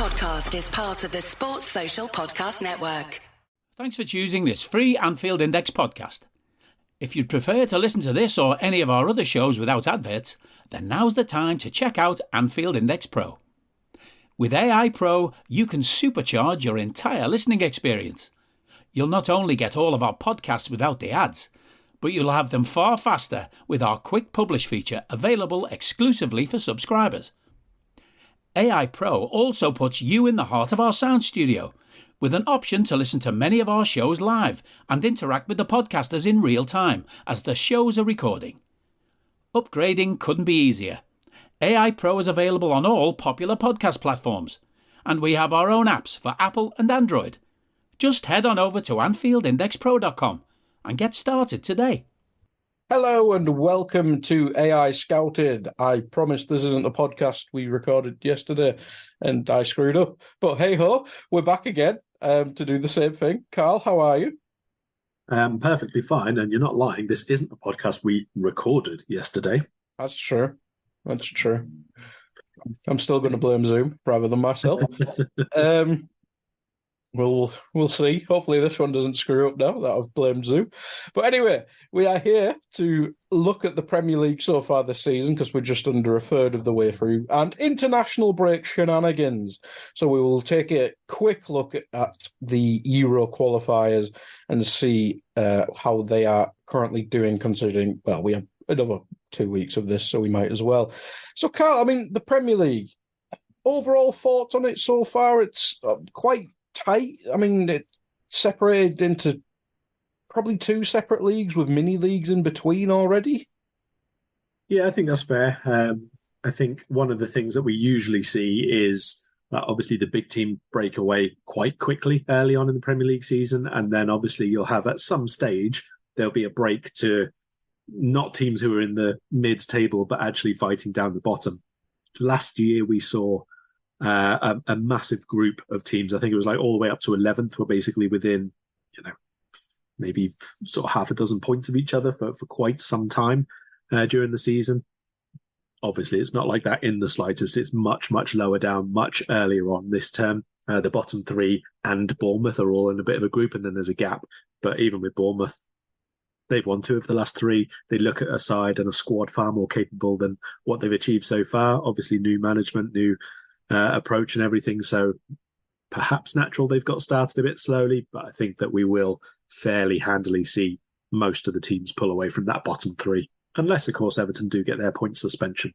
podcast is part of the Sports Social Podcast Network. Thanks for choosing this free Anfield Index podcast. If you'd prefer to listen to this or any of our other shows without adverts, then now's the time to check out Anfield Index Pro. With AI Pro, you can supercharge your entire listening experience. You'll not only get all of our podcasts without the ads, but you'll have them far faster with our quick publish feature available exclusively for subscribers. AI Pro also puts you in the heart of our sound studio, with an option to listen to many of our shows live and interact with the podcasters in real time as the shows are recording. Upgrading couldn't be easier. AI Pro is available on all popular podcast platforms, and we have our own apps for Apple and Android. Just head on over to AnfieldIndexPro.com and get started today. Hello and welcome to AI Scouted. I promise this isn't a podcast we recorded yesterday and I screwed up. But hey ho, we're back again to do the same thing. Karl, how are you? Perfectly fine, and you're not lying. This isn't a podcast we recorded yesterday. That's true. That's true. I'm still going to blame Zoom rather than myself. We'll see. Hopefully this one doesn't screw up now that I've blamed Zoom. But anyway, we are here to look at the Premier League so far this season because we're just under a third of the way through, and international break shenanigans. So we will take a quick look at the Euro qualifiers and see how they are currently doing, considering, well, we have another 2 weeks of this, so we might as well. So, Karl, I mean, the Premier League, overall thoughts on it so far? It's quite tight. I mean, it's separated into probably two separate leagues with mini leagues in between already. Yeah, I think that's fair. I think one of the things that we usually see is that obviously the big team break away quite quickly early on in the Premier League season, and then obviously you'll have at some stage there'll be a break to not teams who are in the mid-table but actually fighting down the bottom. Last year we saw a massive group of teams. I think it was like all the way up to 11th were basically within, maybe sort of half a dozen points of each other for quite some time during the season. Obviously, it's not like that in the slightest. It's much, much lower down, much earlier on this term. The bottom three and Bournemouth are all in a bit of a group, and then there's a gap. But even with Bournemouth, they've won 2 of the last 3. They look at a side and a squad far more capable than what they've achieved so far. Obviously, new management, new approach and everything, so perhaps natural they've got started a bit slowly, but I think that we will fairly handily see most of the teams pull away from that bottom 3, unless of course Everton do get their point suspension.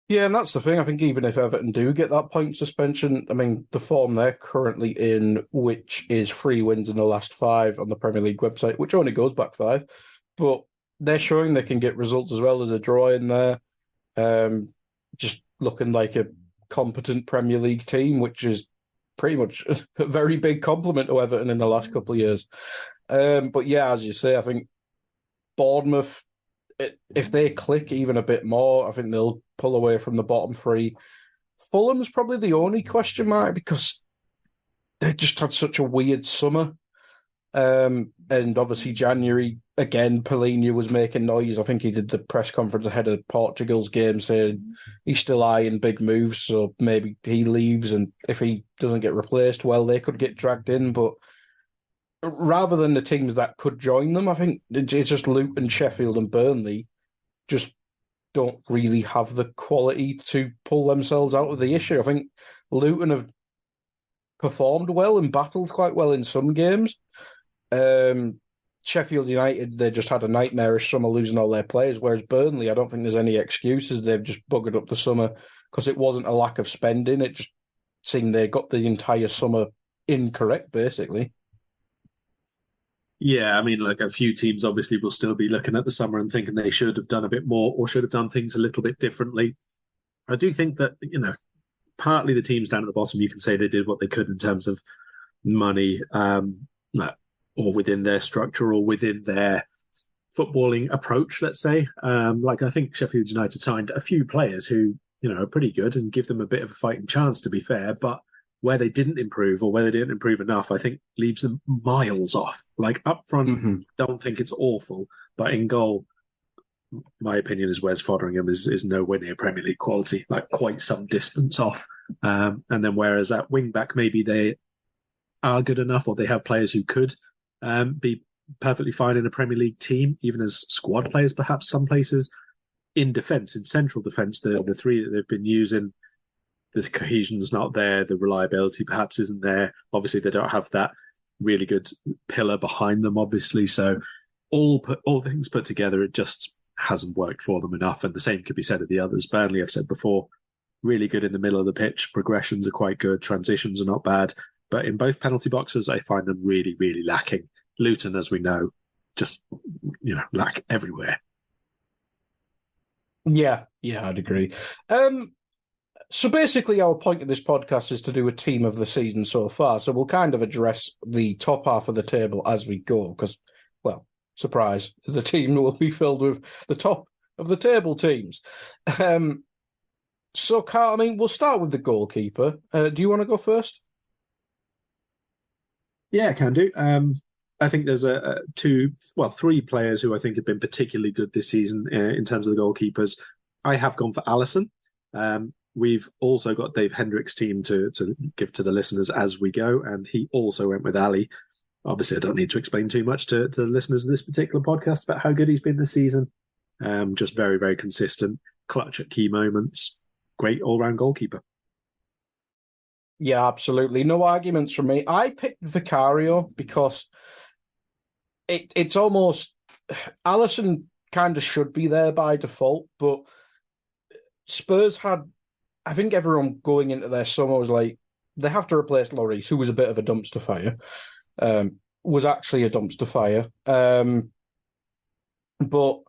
Yeah, and that's the thing. I think even if Everton do get that point suspension, I mean, the form they're currently in, which is 3 wins in the last 5 on the Premier League website, which only goes back 5, but they're showing they can get results as well as a draw in there. Just looking like a competent Premier League team, which is pretty much a very big compliment to Everton in the last couple of years. But yeah, as you say, I think Bournemouth, if they click even a bit more, I think they'll pull away from the bottom 3. Fulham's probably the only question mark because they just had such a weird summer. And obviously January, again, Paulinho was making noise. I think he did the press conference ahead of Portugal's game saying he's still eyeing big moves, so maybe he leaves, and if he doesn't get replaced, well, they could get dragged in. But rather than the teams that could join them, I think it's just Luton, Sheffield and Burnley just don't really have the quality to pull themselves out of the issue. I think Luton have performed well and battled quite well in some games. Sheffield United, they just had a nightmarish summer losing all their players, whereas Burnley, I don't think there's any excuses. They've just buggered up the summer because it wasn't a lack of spending. It just seemed they got the entire summer incorrect, basically. Yeah, I mean, like a few teams obviously will still be looking at the summer and thinking they should have done a bit more or should have done things a little bit differently. I do think that, partly the teams down at the bottom, you can say they did what they could in terms of money, or within their structure or within their footballing approach, let's say. Like I think Sheffield United signed a few players who, are pretty good and give them a bit of a fighting chance, to be fair. But where they didn't improve or where they didn't improve enough, I think leaves them miles off. Like up front, don't think it's awful, but in goal, my opinion is Wes Foderingham is nowhere near Premier League quality, like quite some distance off. And then whereas at wing back, maybe they are good enough or they have players who could be perfectly fine in a Premier League team, even as squad players, perhaps some places. In defence, in central defence, the three that they've been using, the cohesion's not there, the reliability perhaps isn't there. Obviously, they don't have that really good pillar behind them, obviously. So all things put together, it just hasn't worked for them enough. And the same could be said of the others. Burnley, I've said before, really good in the middle of the pitch. Progressions are quite good. Transitions are not bad. But in both penalty boxes, I find them really, really lacking. Luton, as we know, just, lack everywhere. Yeah, I'd agree. So basically our point of this podcast is to do a team of the season so far. So we'll kind of address the top half of the table as we go because, well, surprise, the team will be filled with the top of the table teams. So, Karl, we'll start with the goalkeeper. Do you want to go first? Yeah, I can do. I think there's three players who I think have been particularly good this season in terms of the goalkeepers. I have gone for Alisson. We've also got Dave Hendrick's team to give to the listeners as we go, and he also went with Ali. Obviously, I don't need to explain too much to the listeners of this particular podcast about how good he's been this season. Just very, very consistent, clutch at key moments, great all-round goalkeeper. Yeah, absolutely. No arguments from me. I picked Vicario because it's almost... Alisson kind of should be there by default, but Spurs had... I think everyone going into their summer was like, they have to replace Lloris, who was a bit of a dumpster fire. Was actually a dumpster fire. But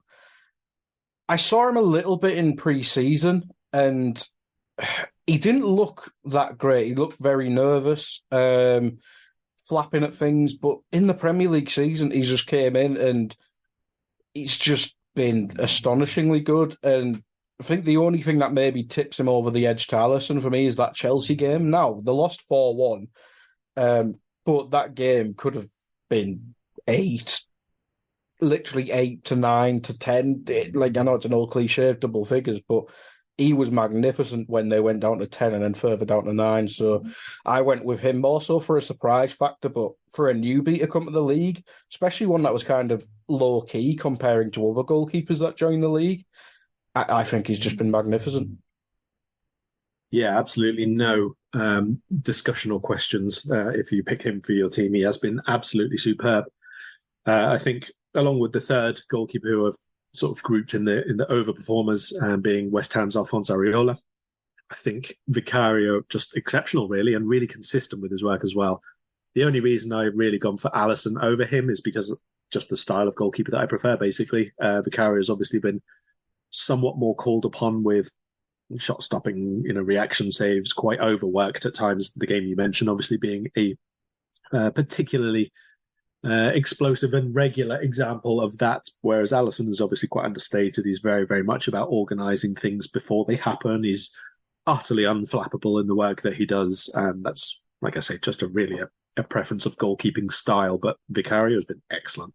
I saw him a little bit in pre-season, and he didn't look that great. He looked very nervous, flapping at things. But in the Premier League season, he just came in and he's just been astonishingly good. And I think the only thing that maybe tips him over the edge to Alisson for me is that Chelsea game. Now, they lost 4-1, but that game could have been 8, literally 8 to 9 to 10. I know it's an old cliche of double figures, but he was magnificent when they went down to 10 and then further down to 9. So I went with him more so for a surprise factor, but for a newbie to come to the league, especially one that was kind of low-key comparing to other goalkeepers that joined the league, I think he's just been magnificent. Yeah, absolutely no discussion or questions if you pick him for your team. He has been absolutely superb. I think along with the third goalkeeper who have sort of grouped in the overperformers, being West Ham's Alphonse Areola, I think Vicario just exceptional really and really consistent with his work as well. The only reason I've really gone for Alisson over him is because of just the style of goalkeeper that I prefer, basically. Vicario has obviously been somewhat more called upon with shot stopping, reaction saves, quite overworked at times. The game you mentioned, obviously being a particularly explosive and regular example of that, whereas Alisson is obviously quite understated. He's very, very much about organising things before they happen. He's utterly unflappable in the work that he does, and that's, like I say, just a preference of goalkeeping style, but Vicario has been excellent.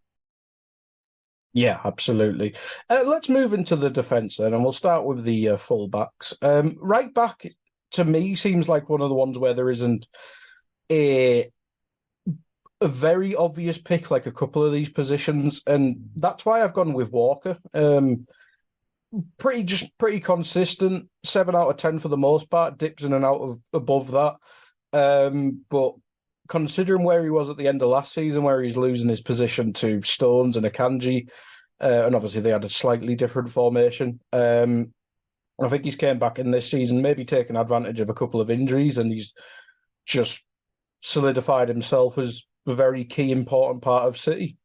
Yeah, absolutely. Let's move into the defence then, and we'll start with the full-backs. Right back, to me, seems like one of the ones where there isn't a very obvious pick, like a couple of these positions, and that's why I've gone with Walker. Pretty consistent, 7 out of 10 for the most part, dips in and out of above that. But considering where he was at the end of last season, where he's losing his position to Stones and Akanji, and obviously they had a slightly different formation. I think he's came back in this season, maybe taking advantage of a couple of injuries, and he's just solidified himself as a very key, important part of City.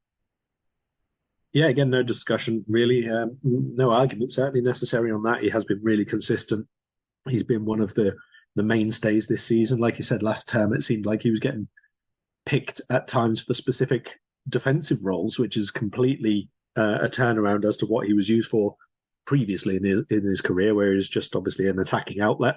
Yeah, again, no discussion, really. No argument certainly necessary on that. He has been really consistent. He's been one of the mainstays this season. Like you said, last term, it seemed like he was getting picked at times for specific defensive roles, which is completely a turnaround as to what he was used for previously in his career, where he's just obviously an attacking outlet.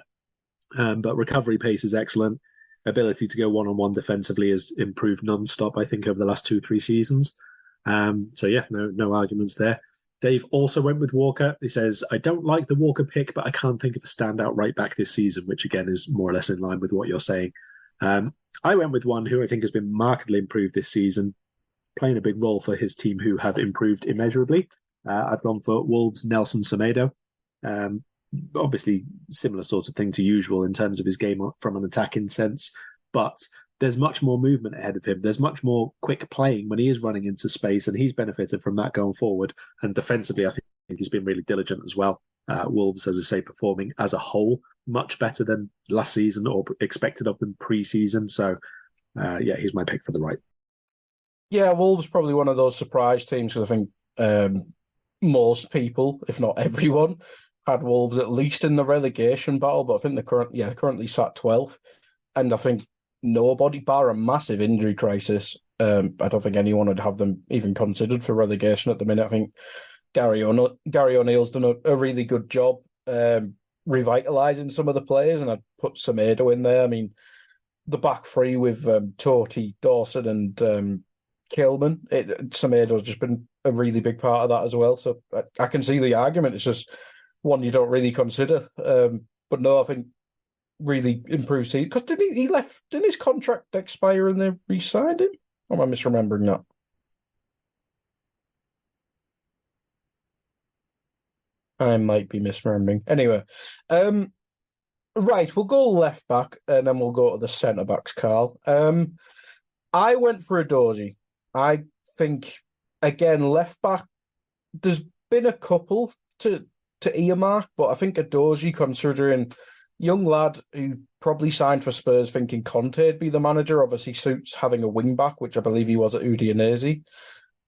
But recovery pace is excellent. Ability to go one-on-one defensively has improved non-stop, I think, over the last 2-3 seasons. So yeah, no arguments there. Dave also went with Walker. He says, I don't like the Walker pick, but I can't think of a standout right back this season, which again is more or less in line with what you're saying. I went with one who I think has been markedly improved this season, playing a big role for his team who have improved immeasurably. I've gone for Wolves' Nelson Semedo. Obviously, similar sort of thing to usual in terms of his game from an attacking sense, but there's much more movement ahead of him. There's much more quick playing when he is running into space, and he's benefited from that going forward. And defensively, I think he's been really diligent as well. Wolves, as I say, performing as a whole much better than last season or expected of them pre-season. So, he's my pick for the right. Yeah, Wolves probably one of those surprise teams because I think most people, if not everyone, had Wolves at least in the relegation battle. But I think they're currently sat 12th, and I think nobody, bar a massive injury crisis, I don't think anyone would have them even considered for relegation at the minute. I think Gary O'Neill's done a really good job revitalising some of the players, and I'd put Semedo in there. I mean, the back three with Totti, Dawson and Kilman, Semedo's just been a really big part of that as well. So I can see the argument. It's just one you don't really consider. But no, I think really improved season. Because didn't his contract expire and they re-signed him? Or am I misremembering that? I might be misremembering. Anyway, right, we'll go left back and then we'll go to the centre backs, Karl. I went for Edozie. I think, again, left back, there's been a couple to earmark, but I think Edozie, considering young lad who probably signed for Spurs thinking Conte'd be the manager, obviously suits having a wing back, which I believe he was at Udinese.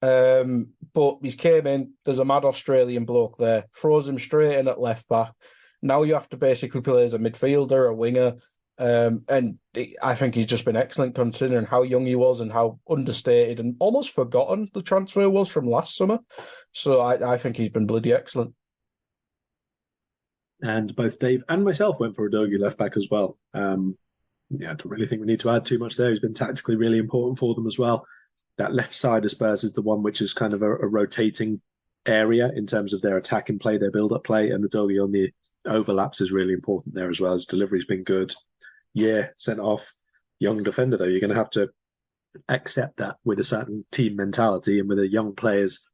But he's came in, there's a mad Australian bloke there, throws him straight in at left back. Now you have to basically play as a midfielder, a winger, and I think he's just been excellent considering how young he was and how understated and almost forgotten the transfer was from last summer. So I think he's been bloody excellent. And both Dave and myself went for Udogie left back as well. I don't really think we need to add too much there. He's been tactically really important for them as well. That left side of Spurs is the one which is kind of a rotating area in terms of their attacking play, their build-up play, and Udogie on the overlaps is really important there as well. His delivery's been good. Yeah, sent off young defender though. You're going to have to accept that with a certain team mentality and with a young player's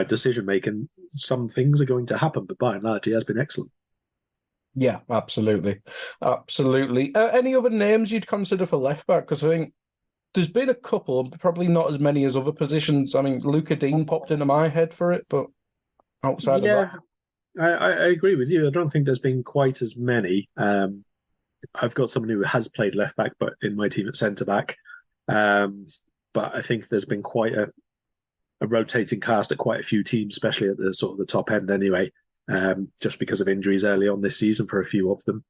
decision making. Some things are going to happen, but by and large, he has been excellent. Yeah, absolutely. Any other names you'd consider for left back? Because I think there's been a couple, probably not as many as other positions. I mean, Luca Dean popped into my head for it, but outside of that, I agree with you. I don't think there's been quite as many. I've got someone who has played left back, but in my team at centre back. But I think there's been quite a rotating cast at quite a few teams, especially at the sort of the top end anyway, just because of injuries early on this season for a few of them.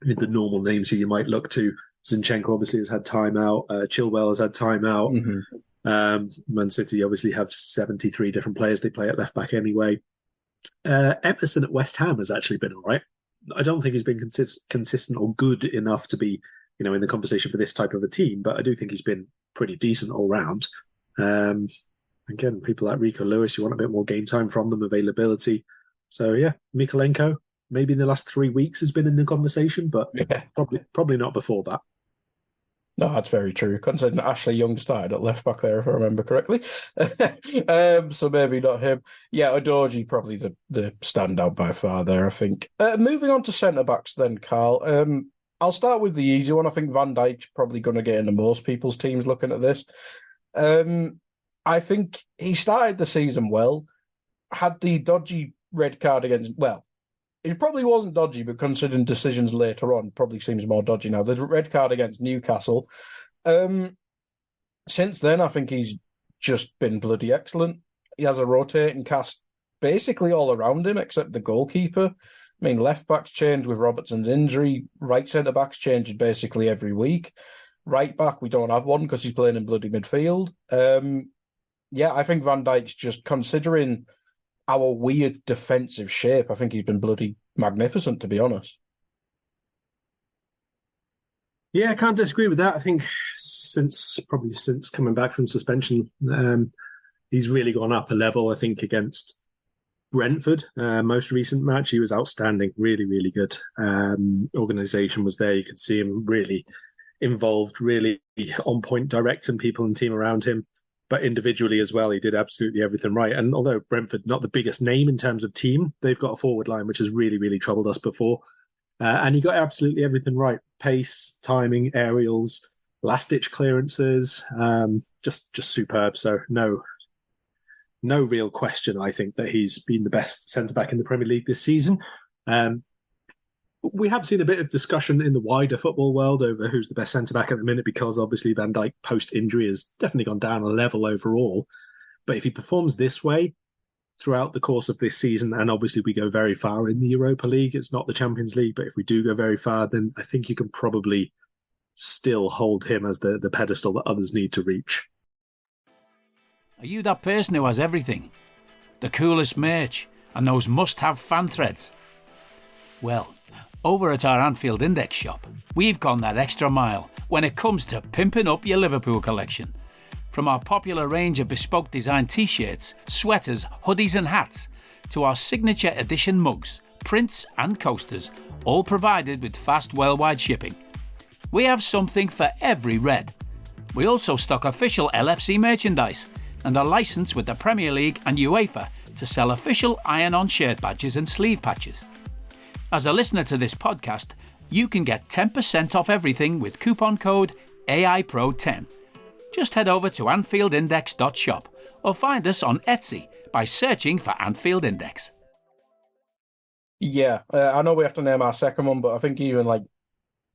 I mean, the normal names who you might look to, Zinchenko obviously has had time out, Chilwell has had time out. Mm-hmm. Man City obviously have 73 different players they play at left back anyway. Emerson at West Ham has actually been all right. I don't think he's been consistent or good enough to be, in the conversation for this type of a team, but I do think he's been pretty decent all round. Again, people like Rico Lewis, you want a bit more game time from them, availability. So yeah, Mikolenko, maybe in the last 3 weeks has been in the conversation, but probably not before that. No, that's very true. Considering Ashley Young started at left back there, if I remember correctly. So maybe not him. Yeah, Udogie probably the standout by far there, I think. Moving on to centre backs then, Karl. I'll start with the easy one. I think Van Dijk's probably going to get into most people's teams looking at this. I think he started the season well, had the dodgy red card against, well, it probably wasn't dodgy, but considering decisions later on, probably seems more dodgy now. The red card against Newcastle. Since then, I think he's just been bloody excellent. He has a rotating cast basically all around him, except the goalkeeper. I mean, left backs change with Robertson's injury. Right centre backs change basically every week. Right back, we don't have one because he's playing in bloody midfield. I think Van Dijk's just, considering our weird defensive shape, I think he's been bloody magnificent, to be honest. Yeah, I can't disagree with that. I think since coming back from suspension, he's really gone up a level, I think, against Brentford, most recent match, he was outstanding, really, really good. Organisation was there. You could see him really involved, really on point, directing people and team around him. But individually as well, he did absolutely everything right. And although Brentford, not the biggest name in terms of team, they've got a forward line which has really, really troubled us before. And he got absolutely everything right: pace, timing, aerials, last-ditch clearances, just superb. So no real question, I think, that he's been the best centre-back in the Premier League this season. We have seen a bit of discussion in the wider football world over who's the best centre-back at the minute, because obviously Van Dijk post-injury has definitely gone down a level overall. But if he performs this way throughout the course of this season, and obviously we go very far in the Europa League, it's not the Champions League, but if we do go very far, then I think you can probably still hold him as the pedestal that others need to reach. Are you that person who has everything? The coolest merch and those must-have fan threads? Well, over at our Anfield Index shop, we've gone that extra mile when it comes to pimping up your Liverpool collection. From our popular range of bespoke design t-shirts, sweaters, hoodies and hats, to our signature edition mugs, prints and coasters, all provided with fast worldwide shipping. We have something for every red. We also stock official LFC merchandise and are licensed with the Premier League and UEFA to sell official iron-on shirt badges and sleeve patches. As a listener to this podcast, you can get 10% off everything with coupon code AIPRO10. Just head over to AnfieldIndex.shop or find us on Etsy by searching for Anfield Index. Yeah, I know we have to name our second one, but I think even like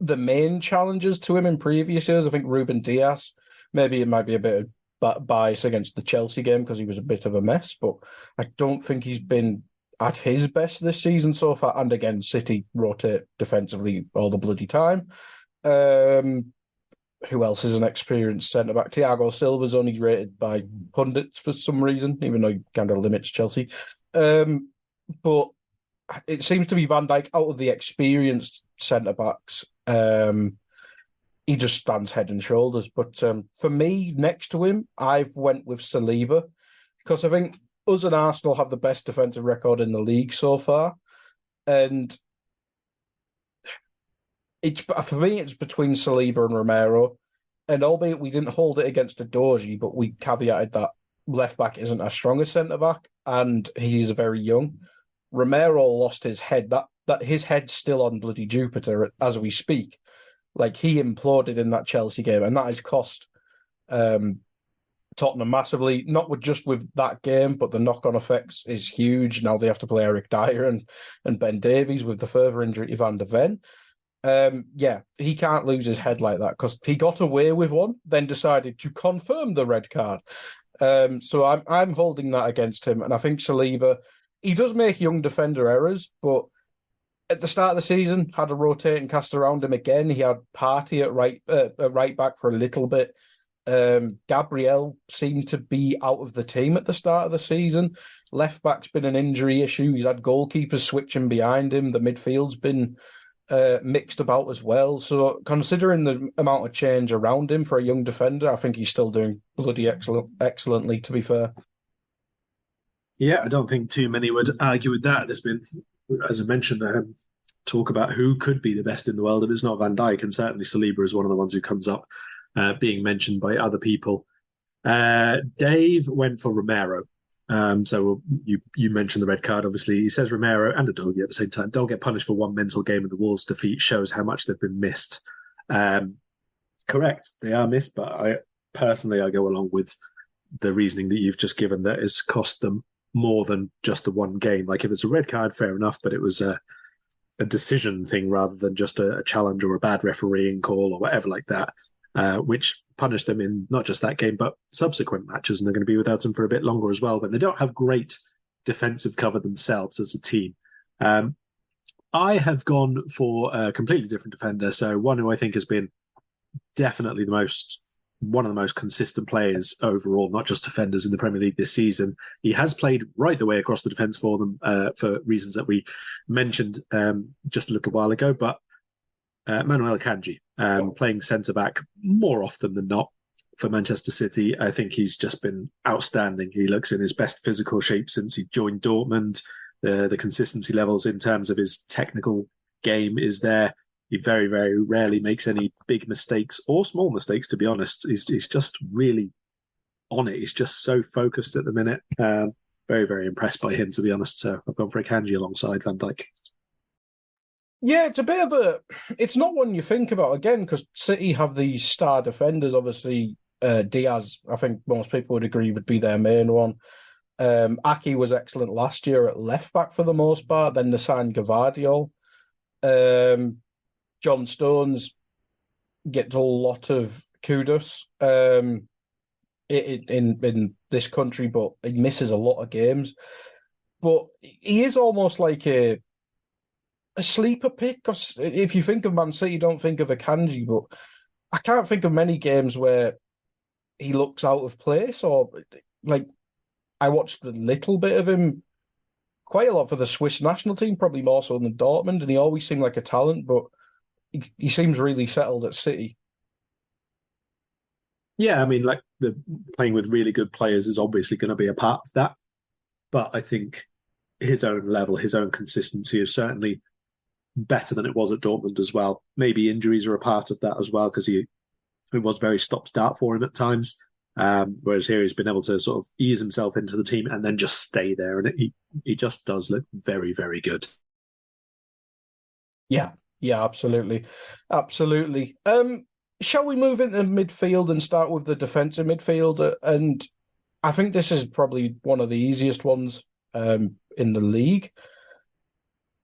the main challenges to him in previous years, I think Ruben Dias, maybe it might be a bit of bias against the Chelsea game because he was a bit of a mess, but I don't think he's been at his best this season so far. And again, City rotate defensively all the bloody time. Who else is an experienced centre-back? Thiago Silva's only rated by pundits for some reason, even though he kind of limits Chelsea. But it seems to be Van Dijk out of the experienced centre-backs. He just stands head and shoulders. But for me, next to him, I've went with Saliba because I think us and Arsenal have the best defensive record in the league so far. And for me, it's between Saliba and Romero. And albeit we didn't hold it against Adoji, but we caveated that left-back isn't our strongest centre-back, and he's very young. Romero lost his head. That his head's still on bloody Jupiter as we speak. Like, he imploded in that Chelsea game, and that has cost Tottenham massively, not just with that game, but the knock-on effects is huge. Now they have to play Eric Dyer and Ben Davies with the further injury to Van de Ven. He can't lose his head like that because he got away with one, then decided to confirm the red card. So I'm holding that against him, and I think Saliba, he does make young defender errors, but at the start of the season, had a rotating cast around him again. He had Partey at right back for a little bit. Gabriel seemed to be out of the team at the start of the season. Left back's been an injury issue. He's had goalkeepers switching behind him. The midfield's been mixed about as well. So considering the amount of change around him for a young defender, I think he's still doing bloody excellently, to be fair. Yeah, I don't think too many would argue with that. There's been, as I mentioned, talk about who could be the best in the world if it's not Van Dijk, and certainly Saliba is one of the ones who comes up being mentioned by other people. Dave went for Romero. So you mentioned the red card, obviously. He says Romero and Adogi at the same time don't get punished for one mental game, and the Wolves' defeat shows how much they've been missed. Correct, they are missed, but I go along with the reasoning that you've just given, that it's cost them more than just the one game. Like, if it's a red card, fair enough, but it was a decision thing rather than just a challenge or a bad refereeing call or whatever like that, which punished them in not just that game, but subsequent matches, and they're going to be without him for a bit longer as well. But they don't have great defensive cover themselves as a team. I have gone for a completely different defender, so one who I think has been definitely one of the most consistent players overall, not just defenders in the Premier League this season. He has played right the way across the defence for them for reasons that we mentioned just a little while ago, but Manuel Akanji, playing centre-back more often than not. for Manchester City. I think he's just been outstanding. He looks in his best physical shape since he joined Dortmund. The consistency levels in terms of his technical game is there. He very, very rarely makes any big mistakes or small mistakes, to be honest. He's just really on it. He's just so focused at the minute. Very, very impressed by him, to be honest. So I've gone for Akanji alongside Van Dijk. Yeah, it's a bit of a... It's not one you think about, again, because City have these star defenders. Obviously, Diaz, I think most people would agree, would be their main one. Aki was excellent last year at left-back for the most part. Then they signed Gvardiol. John Stones gets a lot of kudos in this country, but he misses a lot of games. But he is almost like a sleeper pick, because if you think of Man City, you don't think of Akanji, but I can't think of many games where he looks out of place, or like I watched a little bit of him quite a lot for the Swiss national team, probably more so than Dortmund, and he always seemed like a talent, but he seems really settled at City. Yeah, I mean, like the playing with really good players is obviously going to be a part of that. But I think his own level, his own consistency is certainly better than it was at Dortmund as well. Maybe injuries are a part of that as well, because it was very stop-start for him at times. Whereas here he's been able to sort of ease himself into the team and then just stay there. And he just does look very, very good. Yeah, absolutely. Absolutely. Shall we move into midfield and start with the defensive midfield? And I think this is probably one of the easiest ones in the league.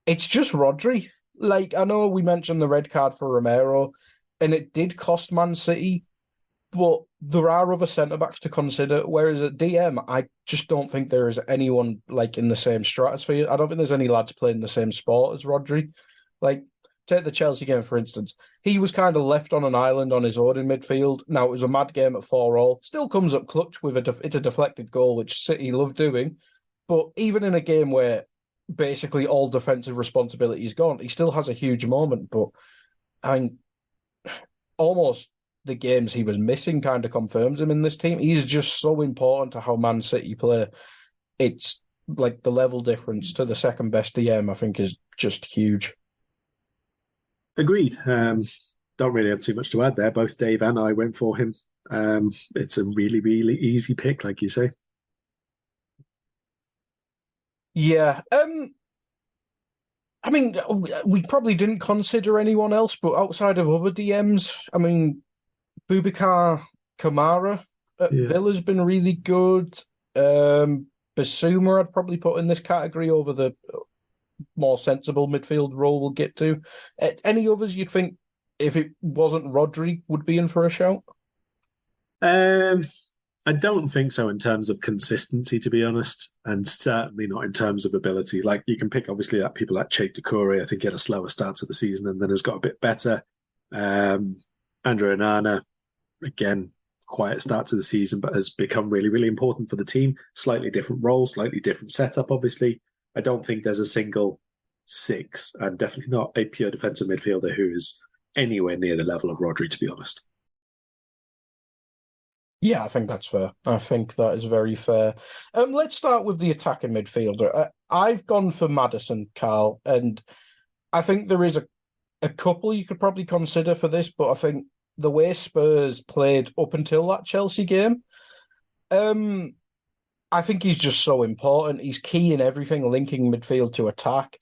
It's just Rodri. Like, I know we mentioned the red card for Romero, and it did cost Man City, but there are other centre-backs to consider, whereas at DM, I just don't think there is anyone like in the same stratosphere. I don't think there's any lads playing the same sport as Rodri. Like, take the Chelsea game, for instance. He was kind of left on an island on his own in midfield. Now, it was a mad game at 4-4. Still comes up clutch with it's a deflected goal, which City love doing. But even in a game where basically all defensive responsibility is gone, he still has a huge moment. But, I mean, almost the games he was missing kind of confirms him in this team. He's just so important to how Man City play. It's like the level difference to the second best DM, I think, is just huge. Agreed. Don't really have too much to add there. Both Dave and I went for him. It's a really, really easy pick, like you say. Yeah. I mean, we probably didn't consider anyone else, but outside of other DMs, I mean, Boubacar Kamara at Villa's been really good. Basuma I'd probably put in this category over the more sensible midfield role we'll get to. Any others you'd think, if it wasn't Rodri, would be in for a shout? I don't think so in terms of consistency, to be honest, and certainly not in terms of ability. Like, you can pick, obviously, like people like Cheikh Doucouré. I think he had a slower start to the season and then has got a bit better. Andre Onana, again, quiet start to the season, but has become really, really important for the team. Slightly different role, slightly different setup, obviously. I don't think there's a single six, and definitely not a pure defensive midfielder who is anywhere near the level of Rodri, to be honest. Yeah, I think that's fair. I think that is very fair. Let's start with the attacking midfielder. I've gone for Maddison, Karl, and I think there is a couple you could probably consider for this, but I think the way Spurs played up until that Chelsea game, I think he's just so important. He's key in everything, linking midfield to attack,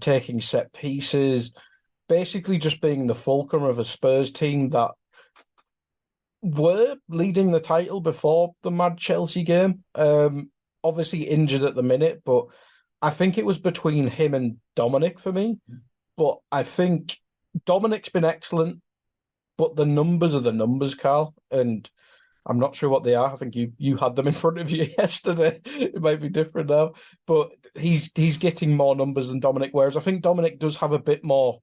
taking set pieces, basically just being the fulcrum of a Spurs team that were leading the title before the mad Chelsea game. Obviously injured at the minute, but I think it was between him and Dominic for me. But I think Dominic's been excellent, but the numbers are the numbers, Karl, and I'm not sure what they are. I think you had them in front of you yesterday. It might be different now, but he's getting more numbers than Dominic, whereas I think Dominic does have a bit more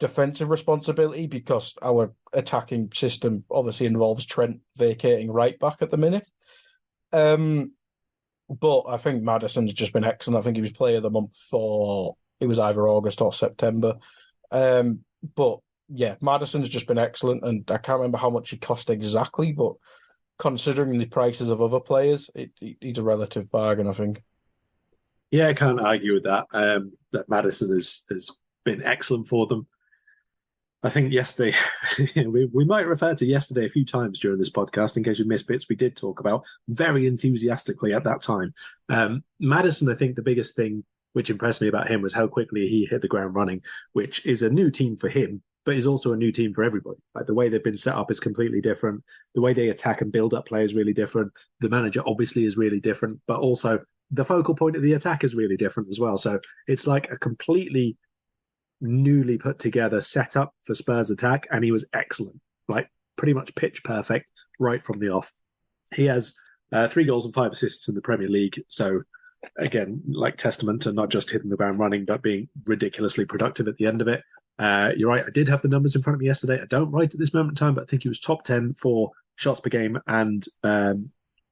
defensive responsibility because our attacking system obviously involves Trent vacating right back at the minute. But I think Maddison's just been excellent. I think he was player of the month for, it was either August or September. But yeah, Madison's just been excellent, and I can't remember how much he cost exactly, but considering the prices of other players, he's a relative bargain, I think. Yeah, I can't argue with that. That Madison has been excellent for them. I think yesterday, we might refer to yesterday a few times during this podcast in case you missed bits we did talk about very enthusiastically at that time. Madison, I think the biggest thing which impressed me about him was how quickly he hit the ground running, which is a new team for him, but is also a new team for everybody. Like the way they've been set up is completely different. The way they attack and build up play is really different. The manager obviously is really different, but also the focal point of the attack is really different as well. So it's like a completely newly put together setup for Spurs attack, and he was excellent, like pretty much pitch perfect right from the off. He has 3 goals and 5 assists in the Premier League. So again, like testament to not just hitting the ground running, but being ridiculously productive at the end of it. You're right. I did have the numbers in front of me yesterday. I don't right at this moment in time, but I think he was top 10 for shots per game and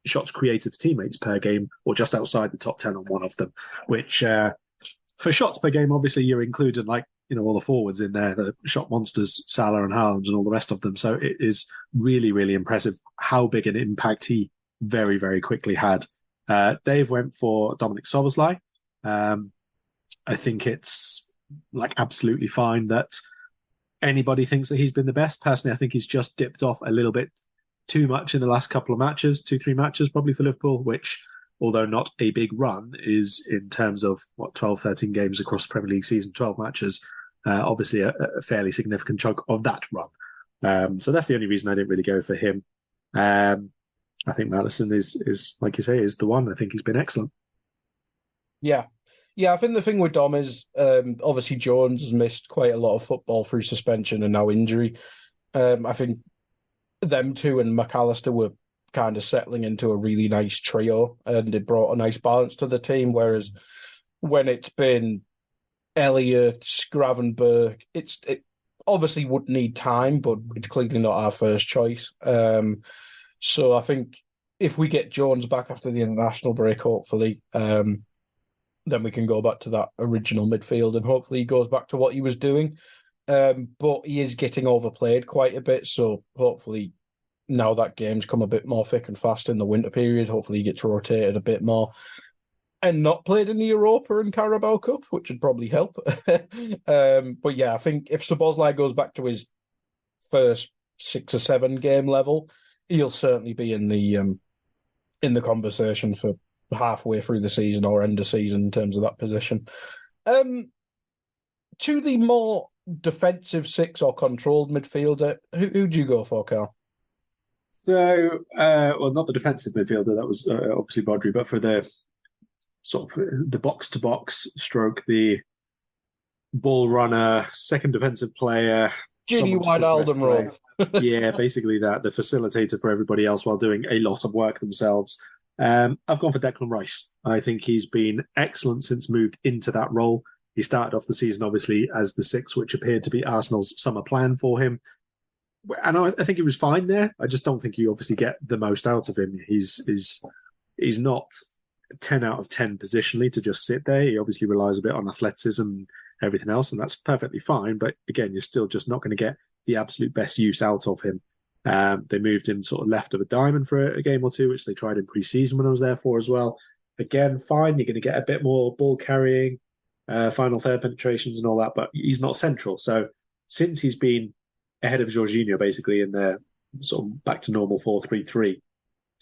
shots created for teammates per game, or just outside the top 10 on one of them, which for shots per game, obviously you're including like, all the forwards in there, the shot monsters, Salah and Haaland and all the rest of them. So it is really, really impressive how big an impact he very, very quickly had. Dave went for Dominic Szoboszlai. I think it's like absolutely fine that anybody thinks that he's been the best. Personally, I think he's just dipped off a little bit too much in the last couple of matches, 2-3 matches probably for Liverpool, which, although not a big run, is in terms of 12, 13 games across the Premier League season, 12 matches, obviously a fairly significant chunk of that run. So that's the only reason I didn't really go for him. I think Madison is like you say, is the one. I think he's been excellent. Yeah. Yeah, I think the thing with Dom is obviously Jones has missed quite a lot of football through suspension and now injury. I think them two and McAllister were kind of settling into a really nice trio, and it brought a nice balance to the team. Whereas when it's been Elliott, Gravenberg, it obviously would need time, but it's clearly not our first choice. So I think if we get Jones back after the international break, hopefully, then we can go back to that original midfield, and hopefully he goes back to what he was doing. But he is getting overplayed quite a bit, so hopefully now that game's come a bit more thick and fast in the winter period, hopefully he gets rotated a bit more and not played in the Europa and Carabao Cup, which would probably help. But yeah, I think if Szoboszlai goes back to his first 6 or 7 game level, he'll certainly be in the conversation for halfway through the season or end of season in terms of that position. To the more defensive 6 or controlled midfielder, who'd you go for, Karl? So, well, not the defensive midfielder, that was obviously Rodri, but for the sort of the box-to-box stroke, the ball runner, second defensive player. Gini Wijnaldum role. Yeah, basically that, the facilitator for everybody else while doing a lot of work themselves. I've gone for Declan Rice. I think he's been excellent since moved into that role. He started off the season, obviously, as the 6, which appeared to be Arsenal's summer plan for him. And I think he was fine there. I just don't think you obviously get the most out of him. He's not 10 out of 10 positionally to just sit there. He obviously relies a bit on athleticism and everything else, and that's perfectly fine. But again, you're still just not going to get the absolute best use out of him. They moved him sort of left of a diamond for a game or two, which they tried in pre-season when I was there for as well. Again, fine. You're going to get a bit more ball carrying, final third penetrations and all that, but he's not central. So since he's been ahead of Jorginho, basically in their sort of back to normal 4-3-3,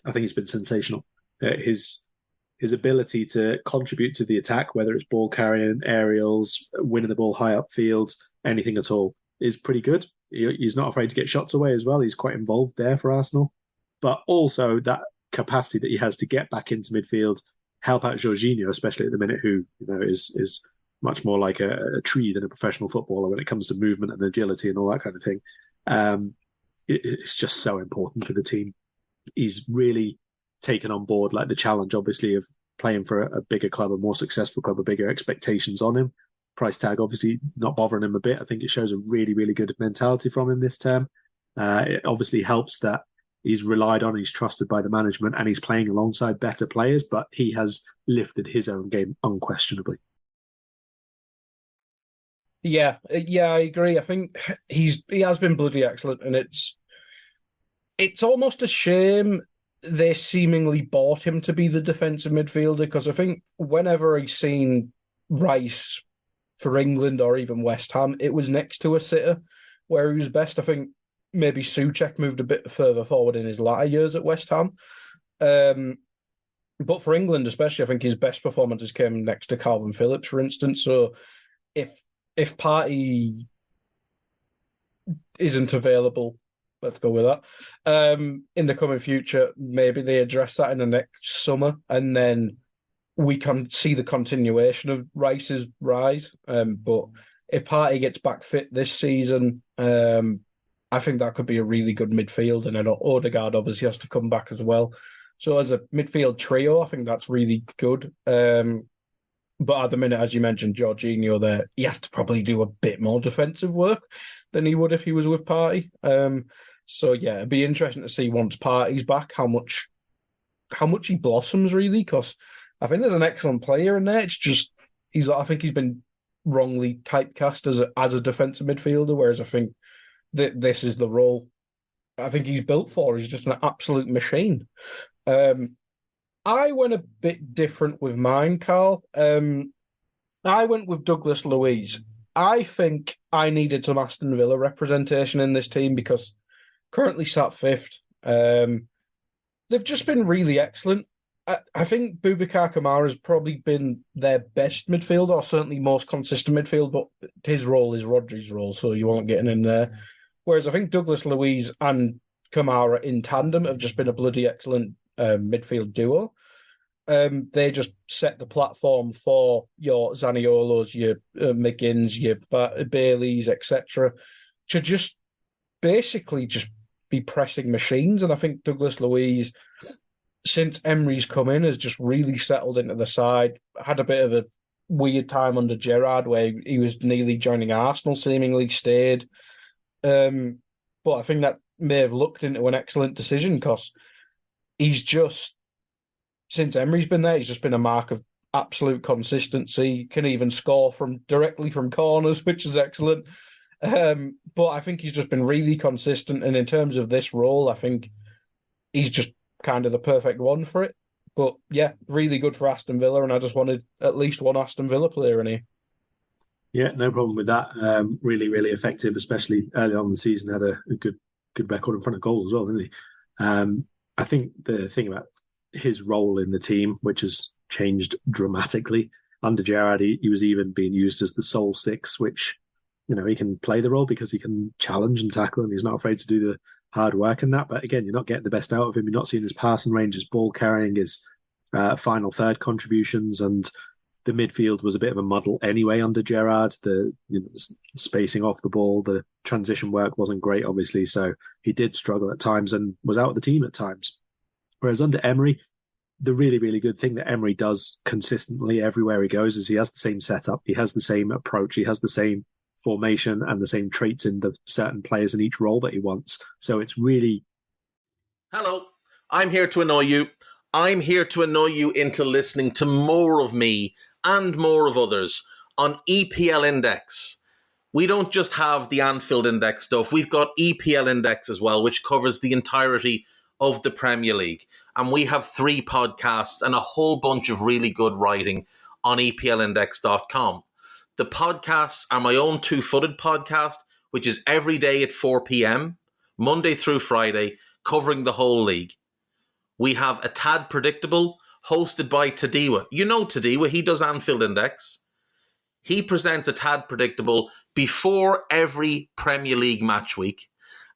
I think he's been sensational. His ability to contribute to the attack, whether it's ball carrying, aerials, winning the ball high up field, anything at all, is pretty good. He's not afraid to get shots away as well. He's quite involved there for Arsenal. But also that capacity that he has to get back into midfield, help out Jorginho, especially at the minute, who is much more like a tree than a professional footballer when it comes to movement and agility and all that kind of thing. It's just so important for the team. He's really taken on board like the challenge, obviously, of playing for a bigger club, a more successful club, with bigger expectations on him. Price tag obviously not bothering him a bit. I think it shows a really, really good mentality from him this term. It obviously helps that he's relied on, he's trusted by the management, and he's playing alongside better players, but he has lifted his own game unquestionably. Yeah, I agree. I think he has been bloody excellent, and it's almost a shame they seemingly bought him to be the defensive midfielder, because I think whenever I've seen Rice for England or even West Ham, it was next to a sitter where he was best. I think maybe Souček moved a bit further forward in his latter years at West Ham. But for England especially, I think his best performances came next to Calvin Phillips, for instance. So if Partey isn't available, let's go with that, in the coming future, maybe they address that in the next summer, and then we can see the continuation of Rice's rise. But if Partey gets back fit this season, I think that could be a really good midfield, and then Odegaard obviously has to come back as well. So as a midfield trio, I think that's really good. But at the minute, as you mentioned, Jorginho there, he has to probably do a bit more defensive work than he would if he was with Partey. So yeah, it'd be interesting to see once Partey's back how much he blossoms really, because I think there's an excellent player in there. It's just I think he's been wrongly typecast as a defensive midfielder, whereas I think that this is the role I think he's built for. He's just an absolute machine. I went a bit different with mine, Karl. I went with Douglas Luiz. I think I needed some Aston Villa representation in this team because currently sat fifth. They've just been really excellent. I think Boubacar Kamara has probably been their best midfielder, or certainly most consistent midfield, but his role is Rodri's role, so you won't get in there. Whereas I think Douglas Luiz and Kamara in tandem have just been a bloody excellent midfield duo. They just set the platform for your Zaniolos, your McGinns, your Baileys, etc., to just basically just be pressing machines. And I think Douglas Luiz, since Emery's come in, has just really settled into the side. Had a bit of a weird time under Gerrard where he was nearly joining Arsenal, seemingly stayed. But I think that may have looked into an excellent decision because he's just, since Emery's been there, he's just been a mark of absolute consistency. Can even score directly from corners, which is excellent. But I think he's just been really consistent. And in terms of this role, I think he's just kind of the perfect one for it. But yeah, really good for Aston Villa. And I just wanted at least one Aston Villa player in here. Yeah, no problem with that. Really, really effective, especially early on in the season. Had a good record in front of goal as well, didn't he? I think the thing about his role in the team, which has changed dramatically under Gerrard, he was even being used as the sole six, which, you know, he can play the role because he can challenge and tackle, and he's not afraid to do the hard work in that. But again, you're not getting the best out of him. You're not seeing his passing range, his ball carrying, his final third contributions, and the midfield was a bit of a muddle anyway under Gerrard. The spacing off the ball, the transition work wasn't great, obviously. So he did struggle at times and was out of the team at times. Whereas under Emery, the really, really good thing that Emery does consistently everywhere he goes is he has the same setup, he has the same approach, he has the same formation and the same traits in the certain players in each role that he wants. So it's really... Hello, I'm here to annoy you. I'm here to annoy you into listening to more of me and more of others on EPL Index. We don't just have the Anfield Index stuff. We've got EPL Index as well, which covers the entirety of the Premier League. And we have 3 podcasts and a whole bunch of really good writing on EPLindex.com. The podcasts are my own two-footed podcast, which is every day at 4 p.m., Monday through Friday, covering the whole league. We have A Tad Predictable, hosted by Tadiwa. You know Tadiwa, he does Anfield Index. He presents A Tad Predictable before every Premier League match week.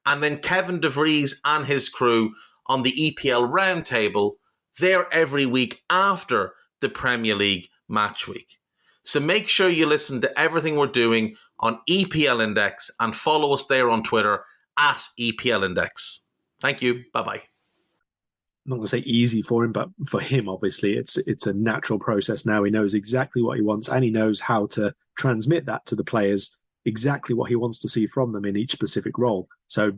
And then Kevin DeVries and his crew on the EPL Roundtable, they're every week after the Premier League match week. So make sure you listen to everything we're doing on EPL Index and follow us there on Twitter at EPL Index. Thank you. Bye-bye. I'm not going to say easy for him, but for him, obviously, it's a natural process now. He knows exactly what he wants, and he knows how to transmit that to the players, exactly what he wants to see from them in each specific role. So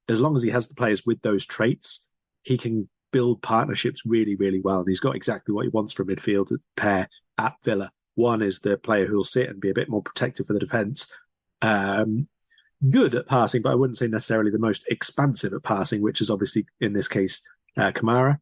as long as he has the players with those traits, he can build partnerships really, really well. And he's got exactly what he wants for a midfield pair at Villa. One is the player who'll sit and be a bit more protective for the defence. good at passing, but I wouldn't say necessarily the most expansive at passing, which is obviously in this case Kamara.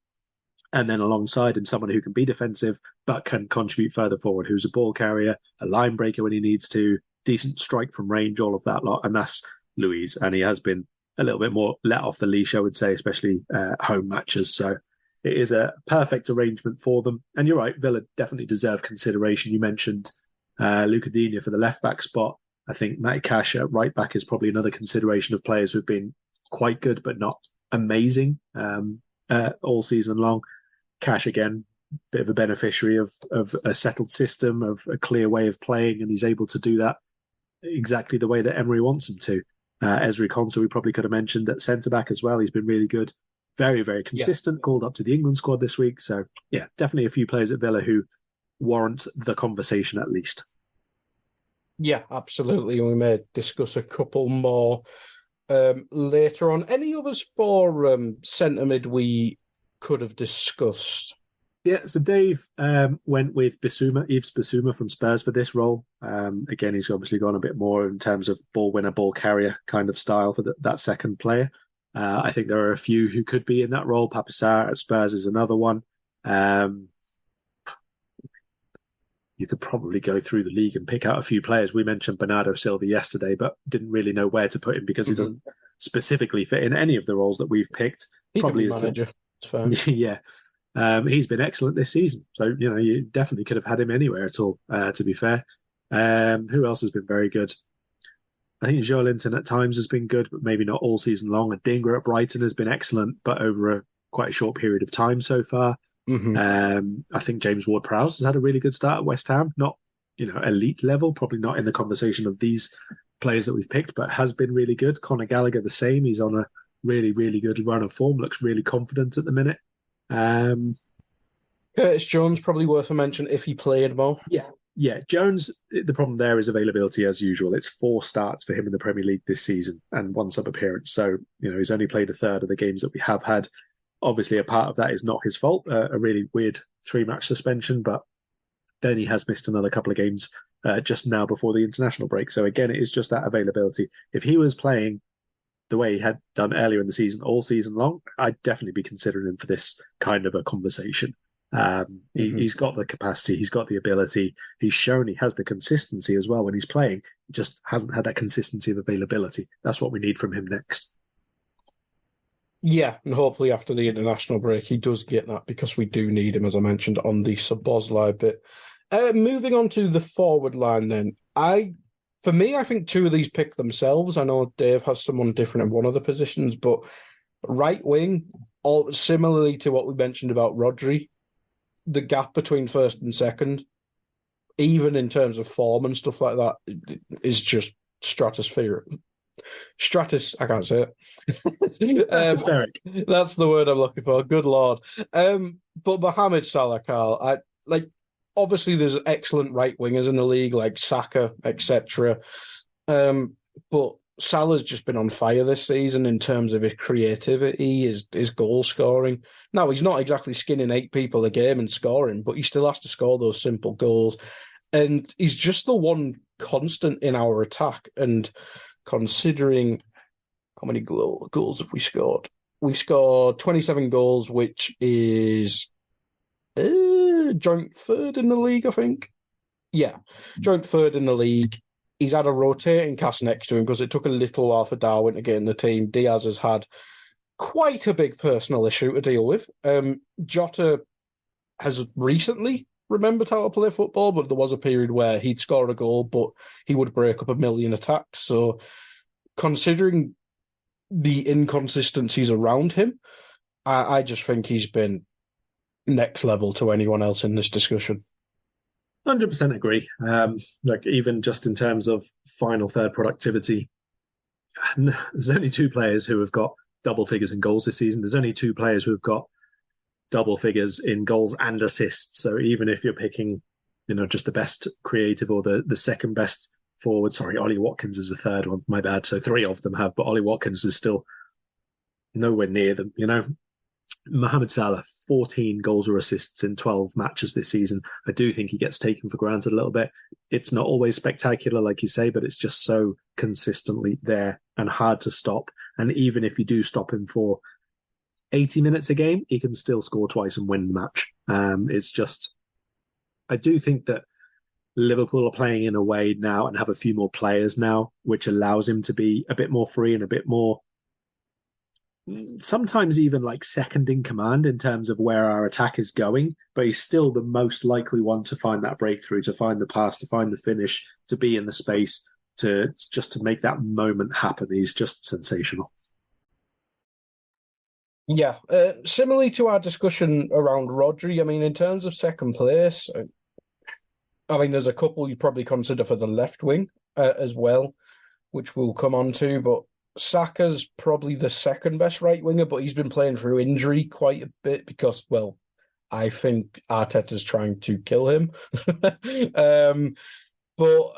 And then alongside him, someone who can be defensive but can contribute further forward, who's a ball carrier, a line breaker when he needs to, decent strike from range, all of that lot. And that's Luiz. And he has been a little bit more let off the leash, I would say, especially home matches. So it is a perfect arrangement for them. And you're right, Villa definitely deserve consideration. You mentioned Luca Digne for the left-back spot. I think Matty Cash at right-back is probably another consideration of players who've been quite good but not amazing all season long. Cash, again, bit of a beneficiary of a settled system, of a clear way of playing, and he's able to do that exactly the way that Emery wants him to. Ezri Konsa, we probably could have mentioned at centre-back as well. He's been really good. Very, very consistent, called up to the England squad this week. So, yeah, definitely a few players at Villa who warrant the conversation at least. Yeah, absolutely. We may discuss a couple more later on. Any others for centre mid we could have discussed? Yeah, so Dave went with Yves Bissouma from Spurs for this role. Again, he's obviously gone a bit more in terms of ball winner, ball carrier kind of style for that second player. I think there are a few who could be in that role. Pape Sarr at Spurs is another one. You could probably go through the league and pick out a few players. We mentioned Bernardo Silva yesterday, but didn't really know where to put him because he doesn't specifically fit in any of the roles that we've picked. He probably is manager. It's fine. Yeah. He's been excellent this season. So, you definitely could have had him anywhere at all, to be fair. Who else has been very good? I think Joelinton at times has been good, but maybe not all season long. And Dinger at Brighton has been excellent, but over a quite a short period of time so far. I think James Ward-Prowse has had a really good start at West Ham. Not, elite level, probably not in the conversation of these players that we've picked, but has been really good. Conor Gallagher, the same. He's on a really, really good run of form. Looks really confident at the minute. Curtis Jones, probably worth a mention if he played more. Yeah. Jones, the problem there is availability as usual. It's 4 starts for him in the Premier League this season and 1 sub appearance. So, he's only played a third of the games that we have had. Obviously, a part of that is not his fault, a really weird 3-match suspension, but then he has missed another couple of games just now before the international break. So again, it is just that availability. If he was playing the way he had done earlier in the season, all season long, I'd definitely be considering him for this kind of a conversation. He's got the capacity, he's got the ability, he's shown he has the consistency as well when he's playing, just hasn't had that consistency of availability. That's what we need from him next. Yeah, and hopefully after the international break he does get that, because we do need him, as I mentioned, on the Szoboszlai bit. Moving on to the forward line then. For me, I think 2 of these pick themselves. I know Dave has someone different in one of the positions, but right wing, similarly to what we mentioned about Rodri, the gap between first and second, even in terms of form and stuff like that, is just stratospheric. I can't say it. Stratospheric. That's the word I'm looking for. Good Lord. But Mohamed Salah, Karl, obviously there's excellent right wingers in the league like Saka, etc. But Salah's just been on fire this season in terms of his creativity, his goal scoring. Now, he's not exactly skinning 8 people a game and scoring, but he still has to score those simple goals. And he's just the one constant in our attack. And considering how many goals have we scored? We've scored 27 goals, which is joint 3rd in the league, I think. Yeah, joint 3rd in the league. He's had a rotating cast next to him because it took a little while for Darwin to get in the team. Diaz has had quite a big personal issue to deal with. Jota has recently remembered how to play football, but there was a period where he'd score a goal, but he would break up a million attacks. So considering the inconsistencies around him, I just think he's been next level to anyone else in this discussion. 100% agree. Even just in terms of final third productivity, there's only 2 players who have got double figures in goals this season. There's only 2 players who have got double figures in goals and assists. So even if you're picking, just the best creative or the second best forward, sorry, Ollie Watkins is the third one, my bad. So 3 of them have, but Ollie Watkins is still nowhere near them, Mohamed Salah, 14 goals or assists in 12 matches this season. I do think he gets taken for granted a little bit. It's not always spectacular, like you say, but it's just so consistently there and hard to stop. And even if you do stop him for 80 minutes a game, he can still score twice and win the match. It's just, I do think that Liverpool are playing in a way now and have a few more players now, which allows him to be a bit more free and a bit more, sometimes even like second in command in terms of where our attack is going, but he's still the most likely one to find that breakthrough, to find the pass, to find the finish, to be in the space, to make that moment happen. He's just sensational. Yeah, similarly to our discussion around Rodri, I mean, in terms of second place, I mean, there's a couple you probably consider for the left wing as well, which we'll come on to, but Saka's probably the second best right winger, but he's been playing through injury quite a bit because, well, I think Arteta's trying to kill him. But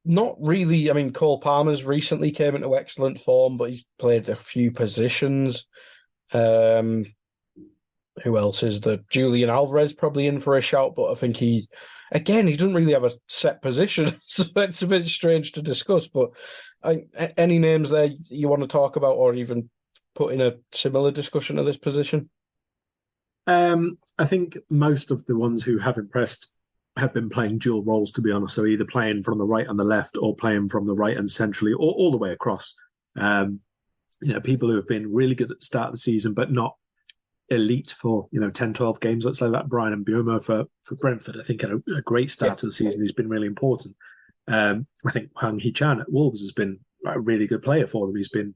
not really. I mean, Cole Palmer's recently came into excellent form, but he's played a few positions. Who else is there? Julian Alvarez probably in for a shout, but I think he doesn't really have a set position, so it's a bit strange to discuss. But any names there you want to talk about, or even put in a similar discussion of this position? I think most of the ones who have impressed have been playing dual roles, to be honest. So either playing from the right and the left, or playing from the right and centrally, or all the way across. People who have been really good at the start of the season, but not elite for 10, 12 games. Let's say like Brian Mbeumo for Brentford. I think had a great start to the season. He's been really important. I think Hwang Hee-chan at Wolves has been a really good player for them. He's been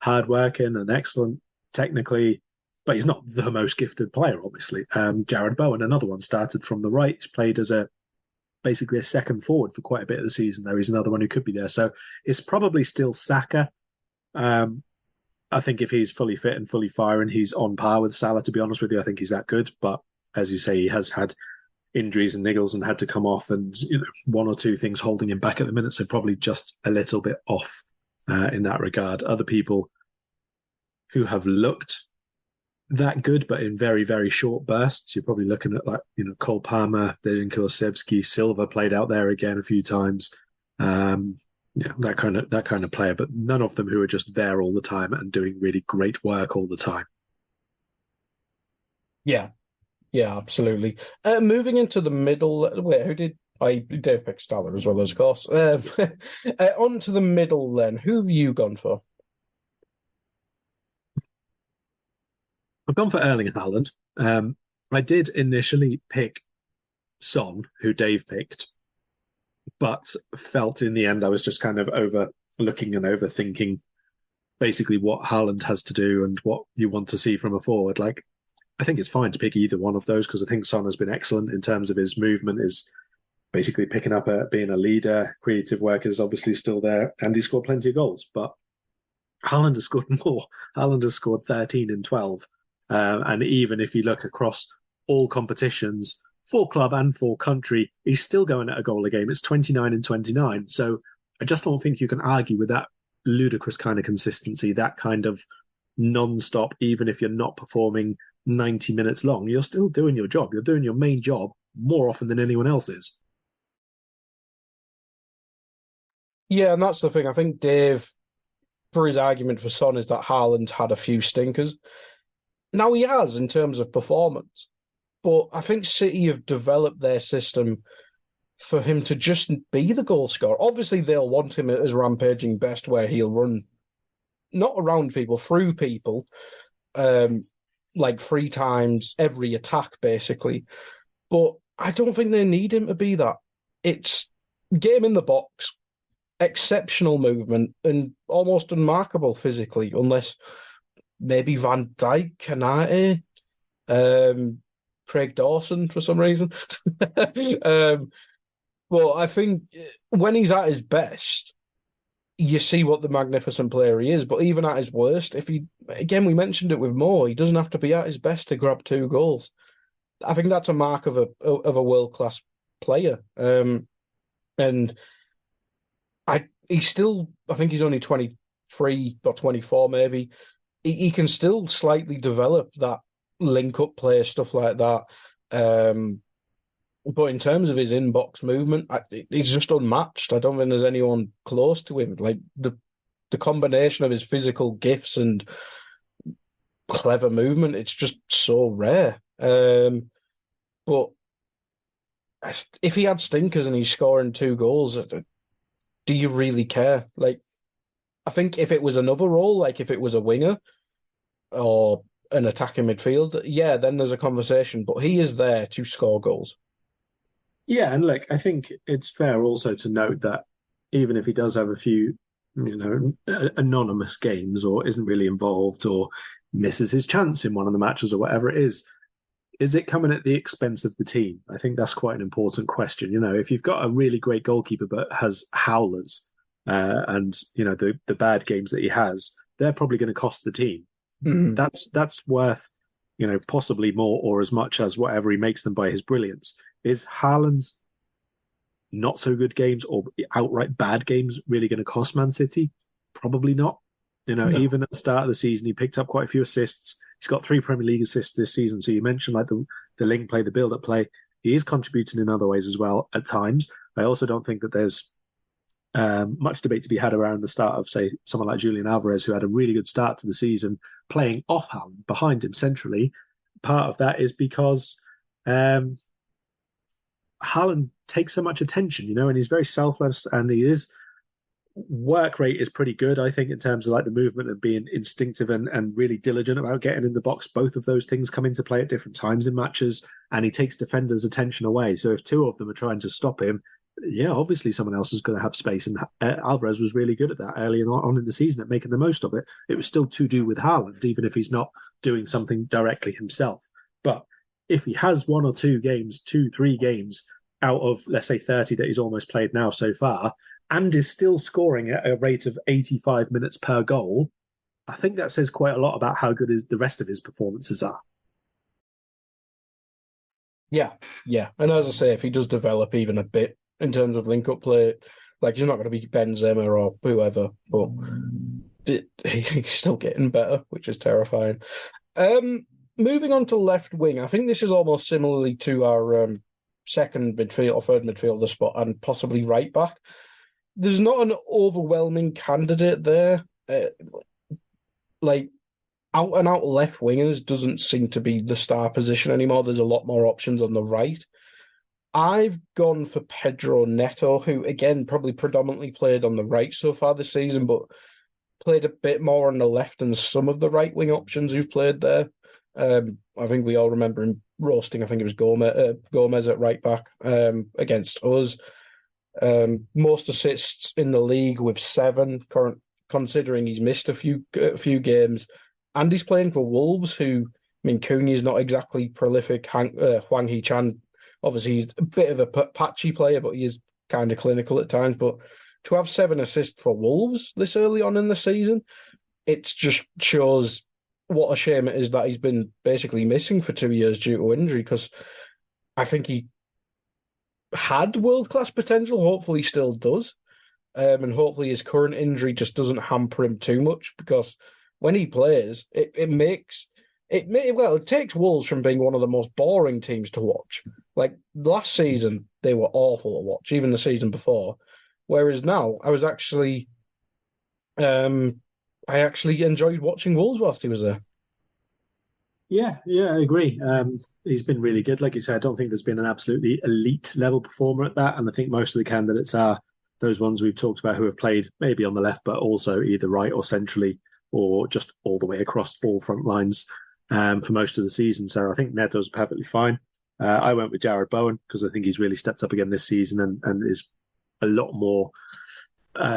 hardworking and excellent technically, but he's not the most gifted player, obviously. Jared Bowen, another one, started from the right. He's played as basically a second forward for quite a bit of the season, though. He's another one who could be there. So it's probably still Saka. I think if he's fully fit and fully firing, he's on par with Salah, to be honest with you. I think he's that good. But as you say, he has had injuries and niggles and had to come off, and one or two things holding him back at the minute. So probably just a little bit off in that regard. Other people who have looked that good, but in very, very short bursts, you're probably looking at Cole Palmer, Dejan Kulusevski, Silva played out there again a few times. That kind of player, but none of them who are just there all the time and doing really great work all the time. Yeah, absolutely. Moving into the middle, wait, Dave picked Salah as well, of course. On to the middle then. Who have you gone for? I've gone for Erling Haaland. I did initially pick Son, who Dave picked, but felt in the end I was just kind of overlooking and overthinking basically what Haaland has to do and what you want to see from a forward. Like, I think it's fine to pick either one of those because I think Son has been excellent in terms of his movement, is basically picking up being a leader. Creative work is obviously still there, and he scored plenty of goals. But Haaland has scored more. Haaland has scored 13 in 12. And even if you look across all competitions, for club and for country, he's still going at a goal a game. It's 29 and 29. So I just don't think you can argue with that ludicrous kind of consistency, that kind of non-stop, even if you're not performing 90 minutes long, you're still doing your job. You're doing your main job more often than anyone else is. Yeah, and that's the thing. I think Dave, for his argument for Son, is that Haaland's had a few stinkers. Now he has in terms of performance, but I think City have developed their system for him to just be the goal scorer. Obviously, they'll want him at his rampaging best, where he'll run not around people, through people, like 3 times every attack, basically. But I don't think they need him to be that. It's get him in the box, exceptional movement, and almost unmarkable physically, unless maybe Van Dijk, Kanate, Craig Dawson for some reason. Well, I think when he's at his best, you see what the magnificent player he is. But even at his worst, we mentioned it with Mo, he doesn't have to be at his best to grab 2 goals. I think that's a mark of a world-class player. And I think he's only 23 or 24 maybe. he can still slightly develop that link-up play, stuff like that. But in terms of his in-box movement, he's just unmatched. I don't think there's anyone close to him. Like the combination of his physical gifts and clever movement, it's just so rare. But if he had stinkers and he's scoring 2 goals, do you really care? Like, I think if it was another role, like if it was a winger or an attacking midfield, yeah, then there's a conversation. But he is there to score goals. Yeah, and look, I think it's fair also to note that even if he does have a few, anonymous games or isn't really involved or misses his chance in one of the matches or whatever it is it coming at the expense of the team? I think that's quite an important question. If you've got a really great goalkeeper but has howlers, and the bad games that he has, they're probably going to cost the team. Mm. That's worth possibly more or as much as whatever he makes them by his brilliance. Is Haaland's not so good games or outright bad games really going to cost Man City? Probably not. No. Even at the start of the season, he picked up quite a few assists. He's got 3 Premier League assists this season. So you mentioned like the link play, the build-up play. He is contributing in other ways as well at times. I also don't think that there's much debate to be had around the start of, say, someone like Julian Alvarez, who had a really good start to the season, playing off Haaland behind him centrally. Part of that is because Haaland takes so much attention, and he's very selfless, and his work rate is pretty good, I think, in terms of like the movement and being instinctive and really diligent about getting in the box. Both of those things come into play at different times in matches, and he takes defenders' attention away. So if 2 of them are trying to stop him, yeah, obviously someone else is going to have space. And Alvarez was really good at that early on in the season at making the most of it. It was still to do with Haaland, even if he's not doing something directly himself. But if he has 1 or 2 games, 2, 3 games out of, let's say, 30 that he's almost played now so far, and is still scoring at a rate of 85 minutes per goal, I think that says quite a lot about how good the rest of his performances are. Yeah. And as I say, if he does develop even a bit in terms of link-up play, like he's not going to be Benzema or whoever, but he's still getting better, which is terrifying. Moving on to left wing, I think this is almost similarly to our second midfield or third midfielder spot and possibly right back. There's not an overwhelming candidate there. Like out and out left wingers doesn't seem to be the star position anymore. There's a lot more options on the right. I've gone for Pedro Neto, who again probably predominantly played on the right so far this season, but played a bit more on the left than some of the right wing options who've played there. I think we all remember him roasting. I think it was Gomez at right back against us. Most assists in the league with 7, considering he's missed a few games, and he's playing for Wolves, who, I mean, Cunha's not exactly prolific. Hwang Hee-chan, obviously, he's a bit of a patchy player, but he is kind of clinical at times. But to have 7 assists for Wolves this early on in the season, it just shows what a shame it is that he's been basically missing for 2 years due to injury, because I think he had world-class potential, hopefully still does, and hopefully his current injury just doesn't hamper him too much, because when he plays, it takes Wolves from being one of the most boring teams to watch. Like last season, they were awful to watch, even the season before, whereas now I actually enjoyed watching Wolves whilst he was there. Yeah, I agree. He's been really good. Like you said, I don't think there's been an absolutely elite level performer at that. And I think most of the candidates are those ones we've talked about who have played maybe on the left, but also either right or centrally or just all the way across all front lines for most of the season. So I think Neto's perfectly fine. I went with Jared Bowen because I think he's really stepped up again this season and is a lot more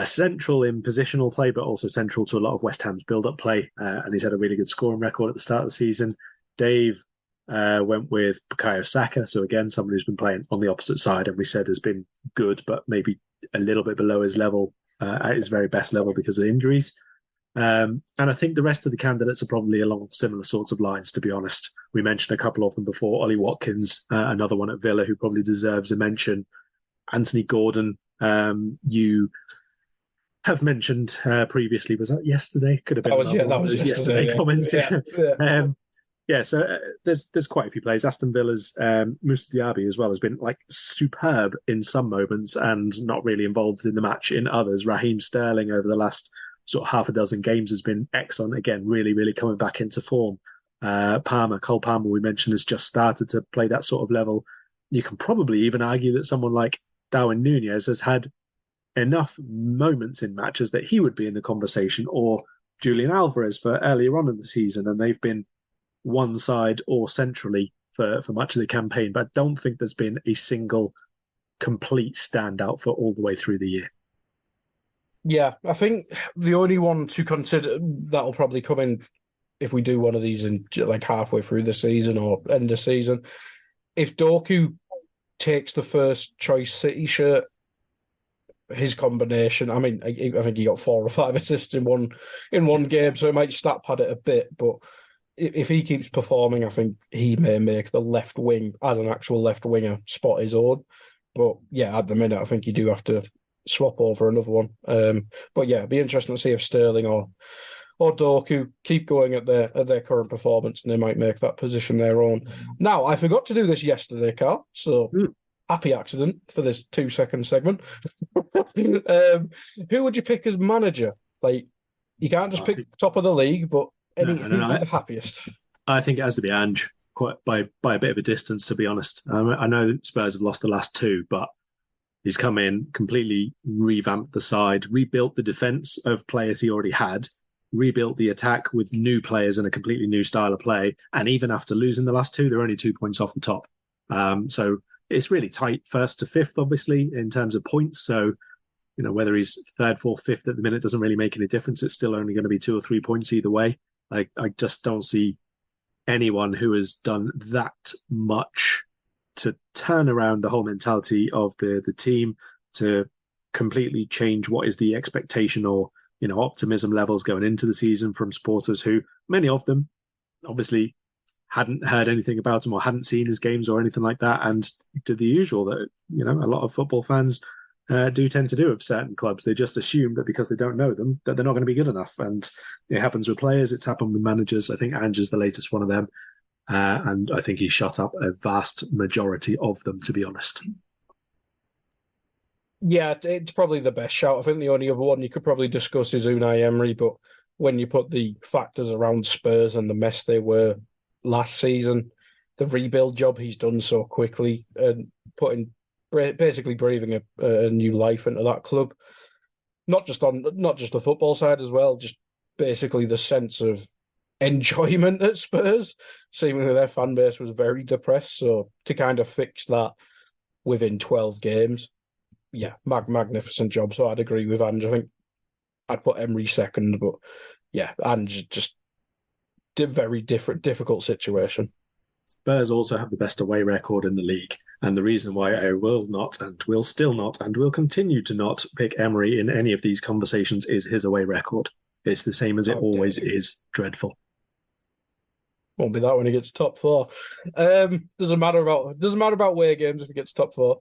central in positional play, but also central to a lot of West Ham's build-up play. And he's had a really good scoring record at the start of the season. Dave went with Bukayo Saka. So again, somebody who's been playing on the opposite side, and we said has been good, but maybe a little bit below his level, at his very best level because of injuries. And I think the rest of the candidates are probably along similar sorts of lines, to be honest. We mentioned a couple of them before. Ollie Watkins, another one at Villa who probably deserves a mention. Anthony Gordon, you have mentioned previously. Was that yesterday? Could have been that was yesterday comments. Yeah. So there's quite a few players. Aston Villa's Moussa Diaby as well has been like superb in some moments and not really involved in the match in others. Raheem Sterling over the last sort of half a dozen games has been excellent again, really, really coming back into form. Cole Palmer, we mentioned, has just started to play that sort of level. You can probably even argue that someone like Darwin Núñez has had enough moments in matches that he would be in the conversation, or Julian Alvarez for earlier on in the season, and they've been one side or centrally for much of the campaign. But I don't think there's been a single complete standout for all the way through the year. Yeah, I think the only one to consider that'll probably come in if we do one of these in like halfway through the season or end of season, if Doku takes the first choice City shirt, his combination. I mean, I think he got 4 or 5 assists in one game, so it might stat pad it a bit. But if he keeps performing, I think he may make the left wing as an actual left winger spot his own. But yeah, at the minute, I think you do have to swap over another one. But yeah, it'd be interesting to see if Sterling or Doku keep going at their current performance, and they might make that position their own. Now, I forgot to do this yesterday, Karl, so happy accident for this 2-second segment. Who would you pick as manager? Like, you can't just pick top of the league, but who'd be the happiest? I think it has to be Ange, quite by a bit of a distance, to be honest. I know Spurs have lost the last 2, but he's come in, completely revamped the side, rebuilt the defence of players he already had, rebuilt the attack with new players and a completely new style of play. And even after losing the last 2, they're only 2 points off the top. So it's really tight, 1st to 5th, obviously, in terms of points. So, whether he's 3rd, 4th, 5th at the minute doesn't really make any difference. It's still only going to be 2 or 3 points either way. I just don't see anyone who has done that much to turn around the whole mentality of the team, to completely change what is the expectation or optimism levels going into the season from supporters who, many of them, obviously hadn't heard anything about him or hadn't seen his games or anything like that, and did the usual that a lot of football fans do tend to do of certain clubs. They just assume that because they don't know them, that they're not going to be good enough. And it happens with players, it's happened with managers. I think Ange is the latest one of them. And I think he shut up a vast majority of them, to be honest. Yeah, it's probably the best shout. I think the only other one you could probably discuss is Unai Emery, but when you put the factors around Spurs and the mess they were last season, the rebuild job he's done so quickly and basically breathing a new life into that club, not just the football side as well, just basically the sense of enjoyment at Spurs. Seemingly their fan base was very depressed, so to kind of fix that within 12 games, yeah, magnificent job. So I'd agree with Ange. I think I'd put Emery second, but yeah, Ange just did very difficult situation. Spurs also have the best away record in the league. And the reason why I will not and will still not and will continue to not pick Emery in any of these conversations is his away record. It's the same as it always is. Dreadful. Won't be that when he gets top 4. Doesn't matter about away games if he gets top 4.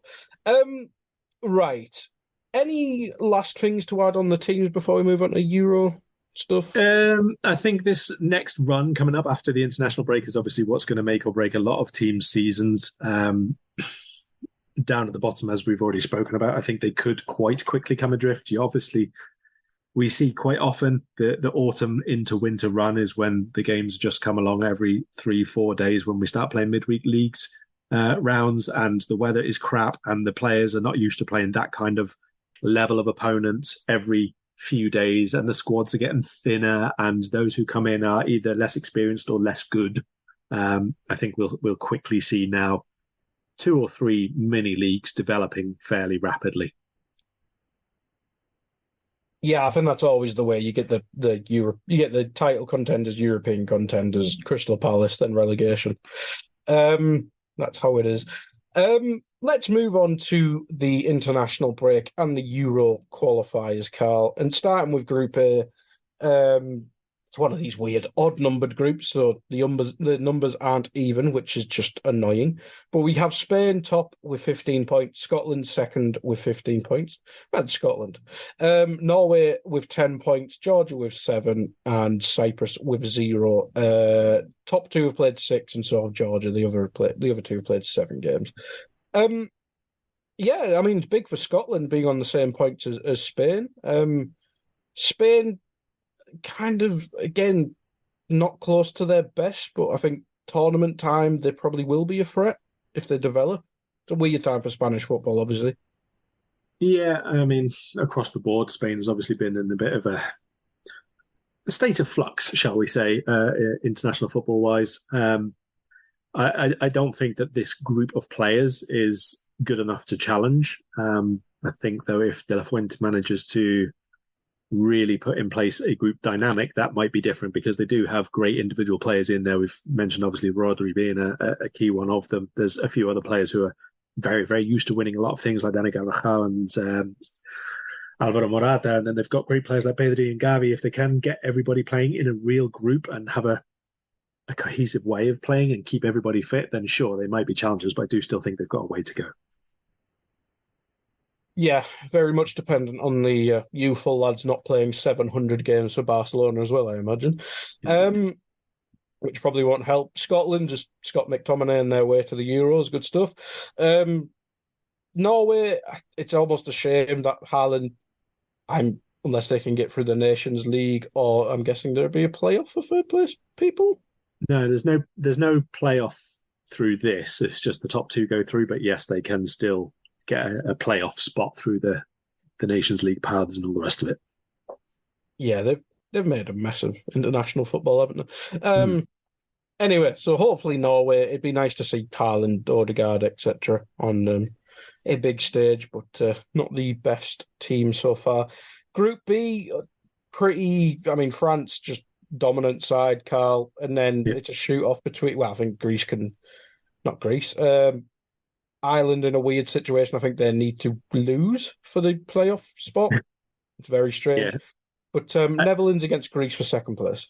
Right. Any last things to add on the teams before we move on to Euro stuff? I think this next run coming up after the international break is obviously what's going to make or break a lot of teams' seasons. Down at the bottom, as we've already spoken about, I think they could quite quickly come adrift. We see quite often the autumn into winter run is when the games just come along every 3-4 days when we start playing midweek leagues rounds, and the weather is crap and the players are not used to playing that kind of level of opponents every few days, and the squads are getting thinner, and those who come in are either less experienced or less good. I think we'll quickly see now 2 or 3 mini leagues developing fairly rapidly. Yeah, I think that's always the way. You get the title contenders, European contenders, Crystal Palace, then relegation. That's how it is. Let's move on to the international break and the Euro qualifiers, Karl. And starting with Group A, it's one of these weird odd-numbered groups, so the numbers aren't even, which is just annoying. But we have Spain top with 15 points, Scotland second with 15 points. And Scotland. Norway with 10 points, Georgia with 7, and Cyprus with 0. Top two have played 6, and so have Georgia. The other two have played 7 games. Yeah, I mean, it's big for Scotland being on the same points as Spain. Spain kind of, again, not close to their best, but I think tournament time, they probably will be a threat if they develop. It's a weird time for Spanish football, obviously. Yeah, I mean, across the board, Spain has obviously been in a bit of a state of flux, shall we say, international football-wise. I don't think that this group of players is good enough to challenge. I think, though, if De La Fuente manages to really put in place a group dynamic, that might be different because they do have great individual players in there. We've mentioned, obviously, Rodri being a key one of them. There's a few other players who are very, very used to winning a lot of things, like Dani Carvajal and Alvaro Morata. And then they've got great players like Pedri and Gavi. If they can get everybody playing in a real group and have a cohesive way of playing and keep everybody fit, then sure, they might be challengers, but I do still think they've got a way to go. Yeah, very much dependent on the youthful lads not playing 700 games for Barcelona as well, I imagine. Which probably won't help. Scotland, just Scott McTominay and their way to the Euros, good stuff. Norway, it's almost a shame that Haaland, unless they can get through the Nations League, or I'm guessing there'll be a playoff for third place people? No, there's no playoff through this. It's just the top two go through, but yes, they can still get a playoff spot through the Nations League paths and all the rest of it. Yeah, they've made a mess of international football, haven't they? Anyway, so hopefully Norway. It'd be nice to see Karl and Odegaard, etc., on a big stage, but not the best team so far. Group B, pretty. I mean, France just dominant side, Karl, and then it's a shoot off between. Well, I think not Greece. Ireland in a weird situation. I think they need to lose for the playoff spot. It's very strange. Yeah. But Netherlands against Greece for second place.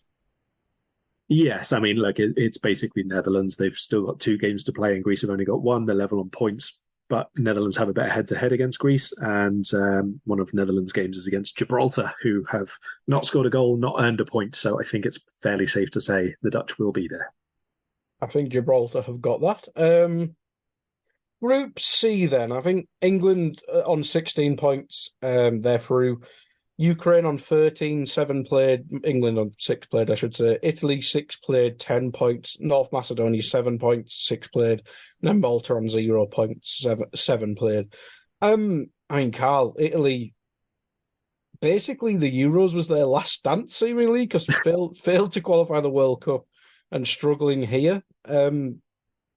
Yes, I mean, like it's basically Netherlands. They've still got 2 games to play, and Greece have only got 1. They're level on points, but Netherlands have a better head-to-head against Greece, and one of Netherlands' games is against Gibraltar, who have not scored a goal, not earned a point. So I think it's fairly safe to say the Dutch will be there. I think Gibraltar have got that. Group C, then. I think England on 16 points. They're through. Ukraine on 13, 7 played. England on 6 played, I should say. Italy, 6 played, 10 points. North Macedonia, 7 points, 6 played. And then Malta on 0 points, 7 played. I mean, Karl, Italy, basically the Euros was their last dance, seemingly, because failed to qualify the World Cup and struggling here.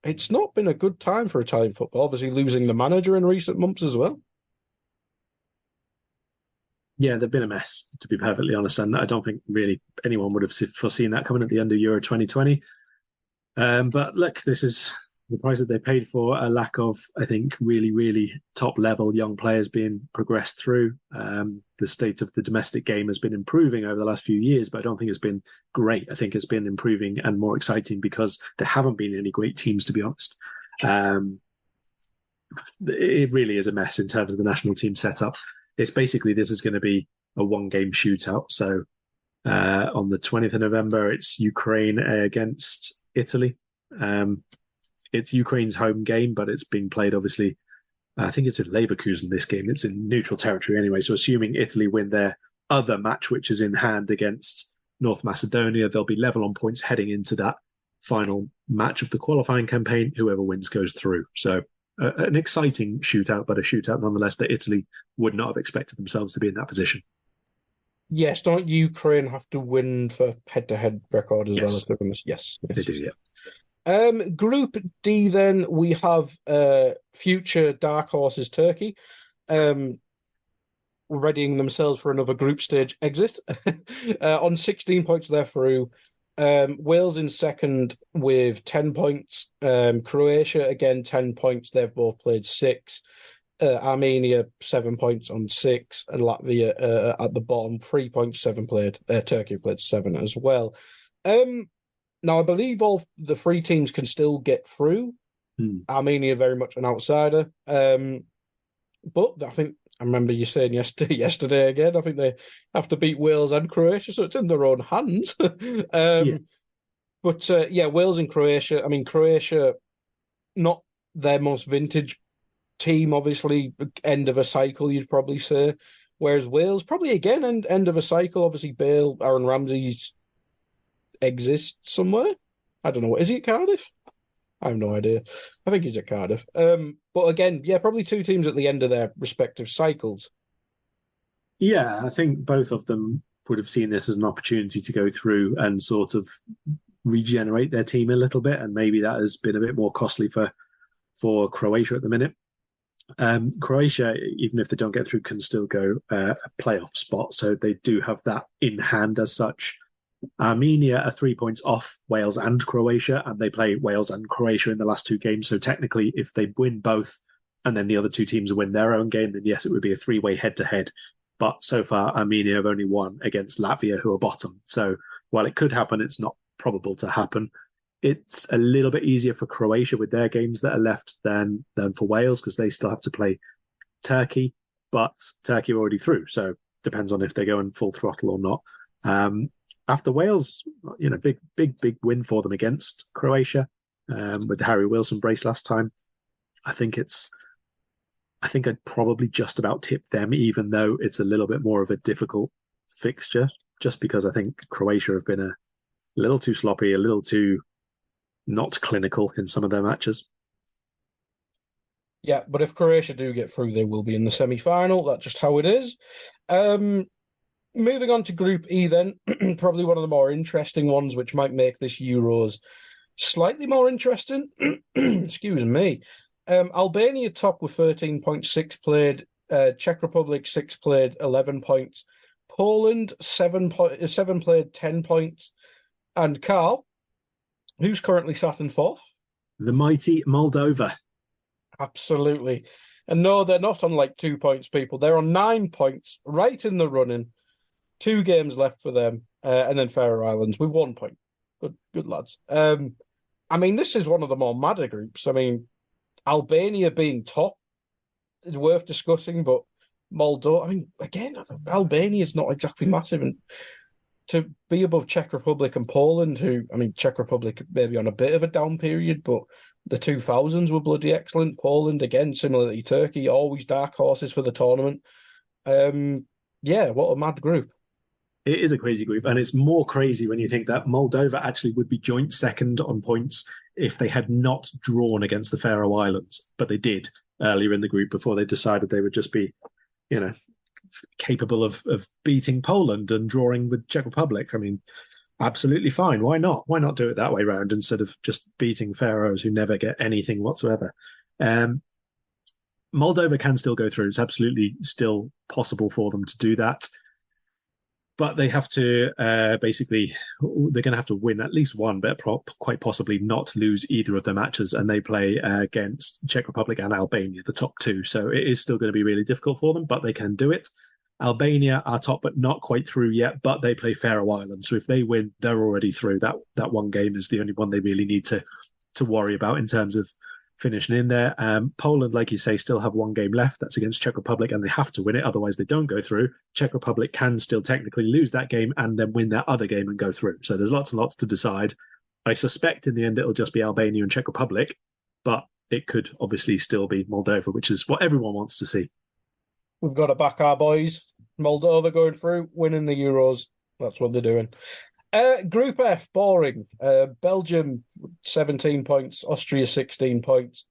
It's not been a good time for Italian football, obviously losing the manager in recent months as well. Yeah, they've been a mess, to be perfectly honest, and I don't think really anyone would have foreseen that coming at the end of Euro 2020. But look, this is the price that they paid for a lack of, I think, really, really top-level young players being progressed through. The state of the domestic game has been improving over the last few years, but I don't think it's been great. I think it's been improving and more exciting because there haven't been any great teams, to be honest. It really is a mess in terms of the national team setup. It's basically, this is going to be a 1-game shootout. So on the 20th of November, it's Ukraine against Italy. It's Ukraine's home game, but it's being played, obviously, I think it's in Leverkusen, this game. It's in neutral territory anyway. So assuming Italy win their other match, which is in hand against North Macedonia, they'll be level on points heading into that final match of the qualifying campaign. Whoever wins goes through. So an exciting shootout, but a shootout nonetheless that Italy would not have expected themselves to be in that position. Yes, don't Ukraine have to win for head-to-head record as well? If they're yes, they do, yeah. Group D, then, we have future dark horses Turkey readying themselves for another group stage exit. On 16 points, they're through. Wales in second with 10 points. Croatia, again, 10 points. They've both played 6. Armenia 7 points on 6, and Latvia at the bottom 3 points, 7 played. Turkey played 7 as well. Now I believe all the 3 teams can still get through. Armenia very much an outsider, but I remember you saying yesterday again. I think they have to beat Wales and Croatia, so it's in their own hands. But Wales and Croatia. I mean, Croatia, not their most vintage team, obviously, end of a cycle, you'd probably say. Whereas Wales, probably again, end of a cycle. Obviously, Bale, Aaron Ramsey's exists somewhere. I don't know. Is he at Cardiff? I have no idea. I think he's at Cardiff. But again, probably 2 teams at the end of their respective cycles. Yeah, I think both of them would have seen this as an opportunity to go through and sort of regenerate their team a little bit, and maybe that has been a bit more costly for Croatia at the minute. Croatia, even if they don't get through, can still go a playoff spot, so they do have that in hand as such. Armenia are 3 points off Wales and Croatia, and they play Wales and Croatia in the last 2 games. So technically, if they win both and then the other 2 teams win their own game, then yes, it would be a 3-way head-to-head. But so far, Armenia have only won against Latvia, who are bottom. So while it could happen, it's not probable to happen. It's a little bit easier for Croatia with their games that are left than for Wales, because they still have to play Turkey, but Turkey are already through. So depends on if they go in full throttle or not. After Wales, big win for them against Croatia with the Harry Wilson brace last time. I think I'd probably just about tip them, even though it's a little bit more of a difficult fixture, just because I think Croatia have been a little too sloppy, a little too not clinical in some of their matches. Yeah, but if Croatia do get through, they will be in the semi-final. That's just how it is. Moving on to Group E then, probably one of the more interesting ones, which might make this Euros slightly more interesting. Excuse me. Albania top with 13.6 played. Czech Republic 6 played, 11 points. Poland 7 played, 10 points. And Karl, who's currently sat in 4th? The mighty Moldova. Absolutely. And no, they're not on 2 points, people. They're on 9 points, right in the running. 2 games left for them, and then Faroe Islands with 1 point. Good lads. I mean, this is one of the more madder groups. I mean, Albania being top is worth discussing, but Moldova, I mean, again, Albania is not exactly massive. And to be above Czech Republic and Poland, Czech Republic maybe on a bit of a down period, but the 2000s were bloody excellent. Poland, again, similarly to Turkey, always dark horses for the tournament. What a mad group. It is a crazy group, and it's more crazy when you think that Moldova actually would be joint second on points if they had not drawn against the Faroe Islands, but they did earlier in the group before they decided they would just be, capable of beating Poland and drawing with Czech Republic. I mean, absolutely fine. Why not? Why not do it that way round instead of just beating Faroes who never get anything whatsoever? Moldova can still go through. It's absolutely still possible for them to do that. But they have to they're going to have to win at least one, but quite possibly not lose either of their matches. And they play against Czech Republic and Albania, the top 2. So it is still going to be really difficult for them, but they can do it. Albania are top, but not quite through yet, but they play Faroe Islands. So if they win, they're already through. That one game is the only one they really need to worry about in terms of finishing in there. Poland, like you say, still have 1 game left. That's against Czech Republic, and they have to win it. Otherwise, they don't go through. Czech Republic can still technically lose that game and then win that other game and go through. So there's lots and lots to decide. I suspect in the end it'll just be Albania and Czech Republic, but it could obviously still be Moldova, which is what everyone wants to see. We've got to back our boys. Moldova going through, winning the Euros. That's what they're doing. Group F, boring. Belgium, 17 points. Austria, 16 points.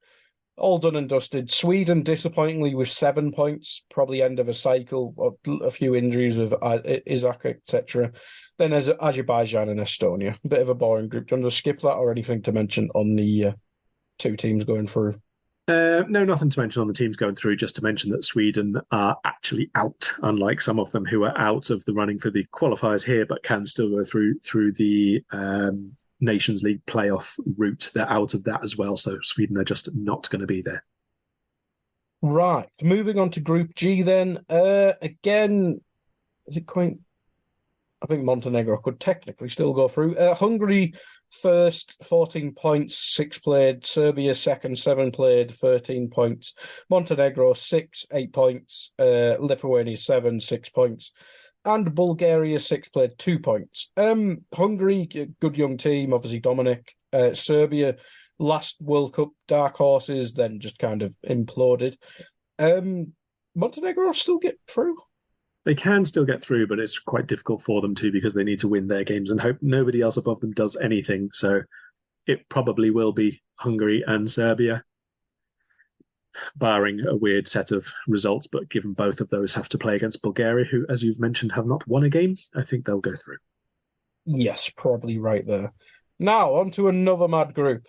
All done and dusted. Sweden, disappointingly, with 7 points. Probably end of a cycle. A few injuries with Isaac, etc. Then there's Azerbaijan and Estonia. A bit of a boring group. Do you want to skip that or anything to mention on the 2 teams going through? No, nothing to mention on the teams going through, just to mention that Sweden are actually out, unlike some of them who are out of the running for the qualifiers here, but can still go through the Nations League playoff route. They're out of that as well, so Sweden are just not going to be there. Right, moving on to Group G then. Again, is it quite... I think Montenegro could technically still go through. Hungary first, 14 points, 6 played. Serbia second, 7 played, 13 points. Montenegro 6, 8 points. Lithuania 7, 6 points. And Bulgaria 6 played, 2 points. Hungary, good young team, obviously Dominic. Serbia, last World Cup dark horses, then just kind of imploded. Montenegro still get through. They can still get through, but it's quite difficult for them too because they need to win their games and hope nobody else above them does anything. So it probably will be Hungary and Serbia, barring a weird set of results. But given both of those have to play against Bulgaria, who, as you've mentioned, have not won a game, I think they'll go through. Yes, probably right there. Now, on to another mad group.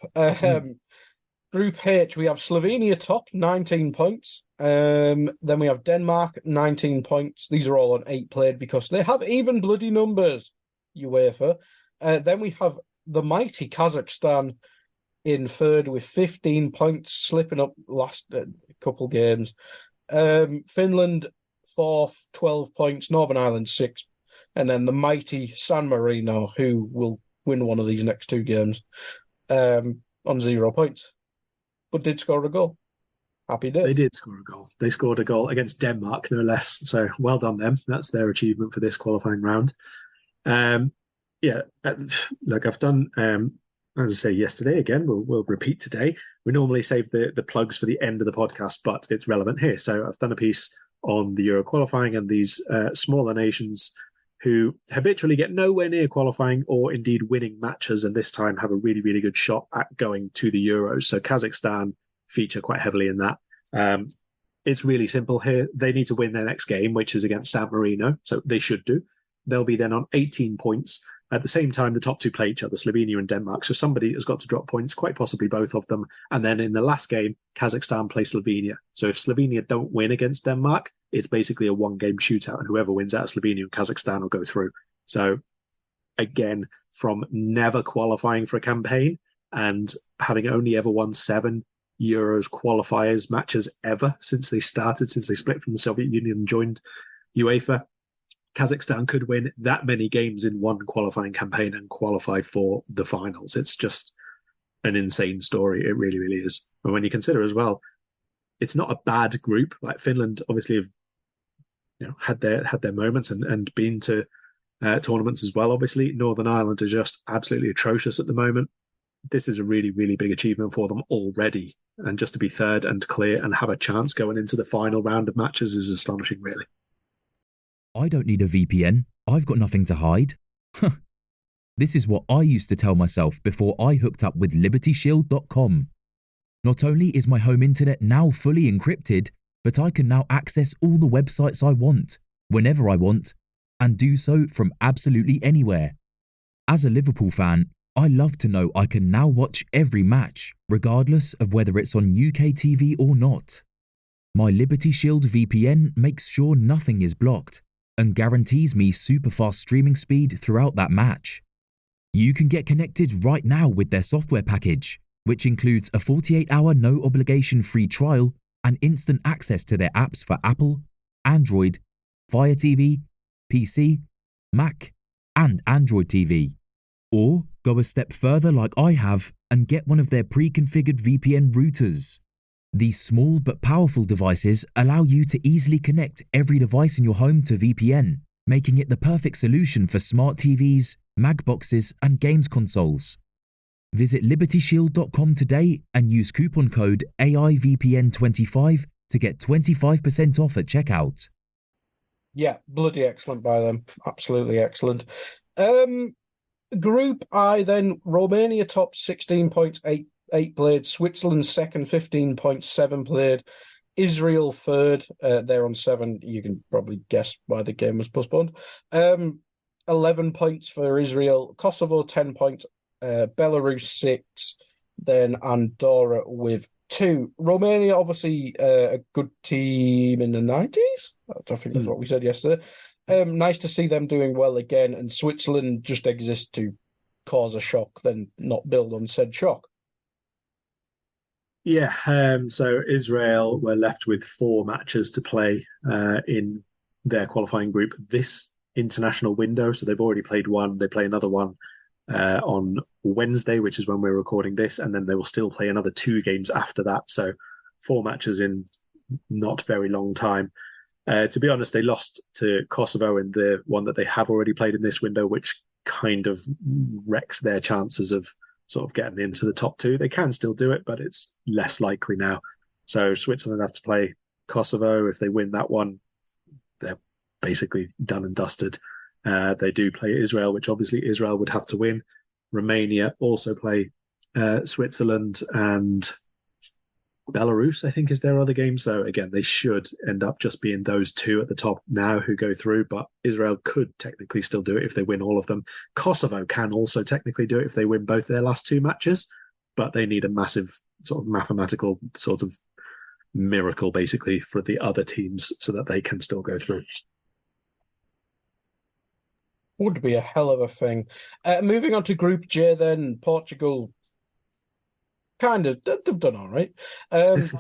Group H, we have Slovenia top, 19 points. Then we have Denmark, 19 points. These are all on 8 played because they have even bloody numbers, UEFA. Then we have the mighty Kazakhstan in third with 15 points, slipping up last couple games. Finland, fourth, 12 points. Northern Ireland, 6. And then the mighty San Marino, who will win one of these next 2 games, on 0 points. But did score a goal. Happy day. They did score a goal. They scored a goal against Denmark, no less. So well done them. That's their achievement for this qualifying round. Look, I've done, as I say yesterday, again, we'll repeat today. We normally save the plugs for the end of the podcast, but it's relevant here. So I've done a piece on the Euro qualifying and these smaller nations who habitually get nowhere near qualifying or indeed winning matches, and this time have a really, really good shot at going to the Euros. So Kazakhstan feature quite heavily in that. It's really simple here. They need to win their next game, which is against San Marino, so they should do. They'll be then on 18 points. At the same time, the top 2 play each other, Slovenia and Denmark. So somebody has got to drop points, quite possibly both of them. And then in the last game, Kazakhstan play Slovenia. So if Slovenia don't win against Denmark, it's basically a 1-game shootout. And whoever wins out of Slovenia and Kazakhstan will go through. So again, from never qualifying for a campaign and having only ever won 7 Euros qualifiers matches ever since they split from the Soviet Union and joined UEFA, Kazakhstan could win that many games in one qualifying campaign and qualify for the finals. It's just an insane story. It really, really is. And when you consider as well, it's not a bad group. Like Finland obviously have had their moments and been to tournaments as well. Obviously, Northern Ireland are just absolutely atrocious at the moment. This is a really, really big achievement for them already. And just to be third and clear and have a chance going into the final round of matches is astonishing, really. I don't need a VPN. I've got nothing to hide. This is what I used to tell myself before I hooked up with LibertyShield.com. Not only is my home internet now fully encrypted, but I can now access all the websites I want, whenever I want, and do so from absolutely anywhere. As a Liverpool fan, I love to know I can now watch every match, regardless of whether it's on UK TV or not. My Liberty Shield VPN makes sure nothing is blocked and guarantees me super fast streaming speed throughout that match. You can get connected right now with their software package, which includes a 48-hour no-obligation free trial and instant access to their apps for Apple, Android, Fire TV, PC, Mac, and Android TV. Or go a step further like I have and get one of their pre-configured VPN routers. These small but powerful devices allow you to easily connect every device in your home to VPN, making it the perfect solution for smart TVs, Mag boxes, and games consoles. Visit LibertyShield.com today and use coupon code AIVPN25 to get 25% off at checkout. Yeah, bloody excellent by them. Absolutely excellent. Group I then, Romania top, 16 points, 8 played. Switzerland second, 15 points, 7 played. Israel third, they're on 7. You can probably guess why the game was postponed. 11 points for Israel. Kosovo 10 points. Belarus 6. Then Andorra with 2. Romania, obviously a good team in the 90s. I think that's what we said yesterday. Nice to see them doing well again, and Switzerland just exists to cause a shock, then not build on said shock. Yeah, so Israel were left with 4 matches to play in their qualifying group this international window. So they've already played one. They play another one on Wednesday, which is when we're recording this, and then they will still play another 2 games after that. So 4 matches in not very long time. To be honest, they lost to Kosovo in the one that they have already played in this window, which kind of wrecks their chances of sort of getting into the top 2. They can still do it, but it's less likely now. So Switzerland have to play Kosovo. If they win that one, they're basically done and dusted. They do play Israel, which obviously Israel would have to win. Romania also play Switzerland, and Belarus, I think, is their other game. So again, they should end up just being those 2 at the top now who go through, but Israel could technically still do it if they win all of them. Kosovo can also technically do it if they win both their last 2 matches, but they need a massive sort of mathematical sort of miracle, basically, for the other teams so that they can still go through. Would be a hell of a thing. Moving on to Group J then, Portugal kind of, they've done all right.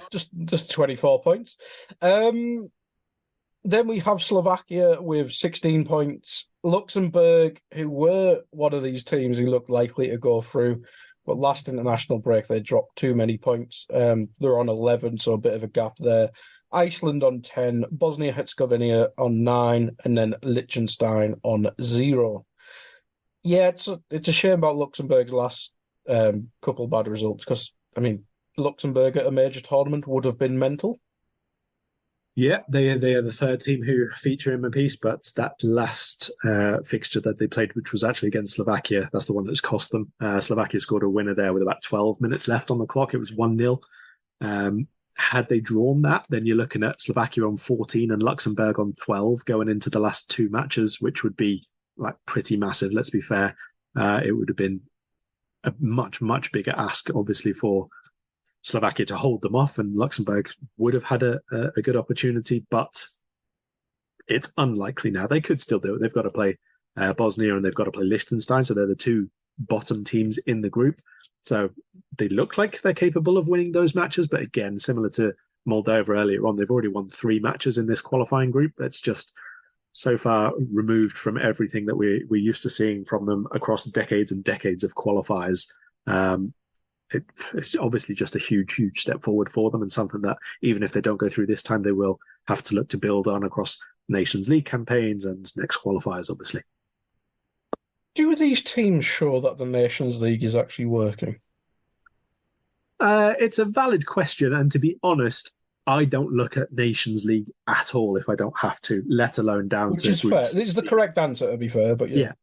Just 24 points. Then we have Slovakia with 16 points. Luxembourg, who were one of these teams who looked likely to go through, but last international break they dropped too many points. They're on 11, so a bit of a gap there. Iceland on 10, Bosnia-Herzegovina on 9, and then Liechtenstein on 0. Yeah, it's a shame about Luxembourg's last couple bad results, because, I mean, Luxembourg at a major tournament would have been mental. Yeah, they are the 3rd team who feature in my piece, but that last fixture that they played, which was actually against Slovakia, that's the one that's cost them. Slovakia scored a winner there with about 12 minutes left on the clock. It was 1-0. Had they drawn that, then you're looking at Slovakia on 14 and Luxembourg on 12 going into the last 2 matches, which would be like pretty massive, let's be fair. It would have been a much, much bigger ask, obviously, for Slovakia to hold them off, and Luxembourg would have had a good opportunity, but it's unlikely now. They could still do it. They've got to play Bosnia and they've got to play Liechtenstein, so they're the 2 bottom teams in the group. So they look like they're capable of winning those matches, but again, similar to Moldova earlier on, they've already won 3 matches in this qualifying group. That's just so far removed from everything that we're used to seeing from them across decades and decades of qualifiers. It's obviously just a huge, huge step forward for them, and something that even if they don't go through this time, they will have to look to build on across Nations League campaigns and next qualifiers, obviously. Do these teams show that the Nations League is actually working? It's a valid question, and to be honest, I don't look at Nations League at all if I don't have to, let alone down Which to is fair. This is the correct answer, to be fair, but yeah.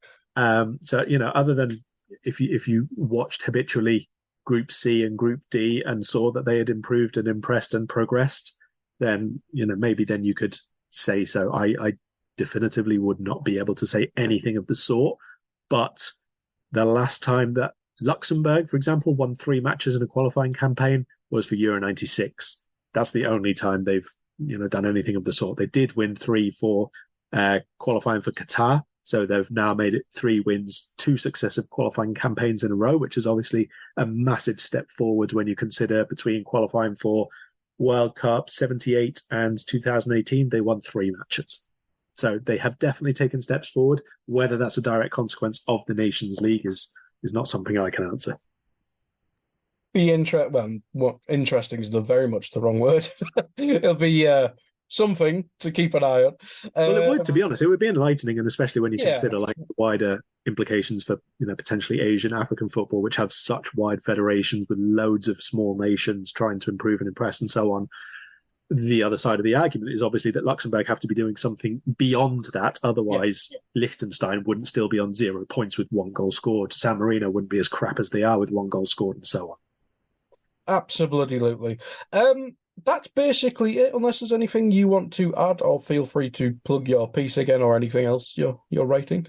So, other than if you watched habitually Group C and Group D and saw that they had improved and impressed and progressed, then, maybe then you could say so. I definitively would not be able to say anything of the sort. But the last time that Luxembourg, for example, won 3 matches in a qualifying campaign was for Euro 96. That's the only time they've, done anything of the sort. They did win 3 for qualifying for Qatar. So they've now made it 3 wins, 2 successive qualifying campaigns in a row, which is obviously a massive step forward when you consider between qualifying for World Cup 78 and 2018, they won 3 matches. So they have definitely taken steps forward. Whether that's a direct consequence of the Nations League is not something I can answer. Interesting is very much the wrong word. It'll be something to keep an eye on. Well, it would, to be honest. It would be enlightening, and especially when you Yeah. consider like the wider implications for potentially Asian, African football, which have such wide federations with loads of small nations trying to improve and impress and so on. The other side of the argument is obviously that Luxembourg have to be doing something beyond that. Otherwise, Liechtenstein wouldn't still be on 0 points with 1 goal scored. San Marino wouldn't be as crap as they are with 1 goal scored and so on. Absolutely. That's basically it, unless there's anything you want to add, or feel free to plug your piece again or anything else you're writing.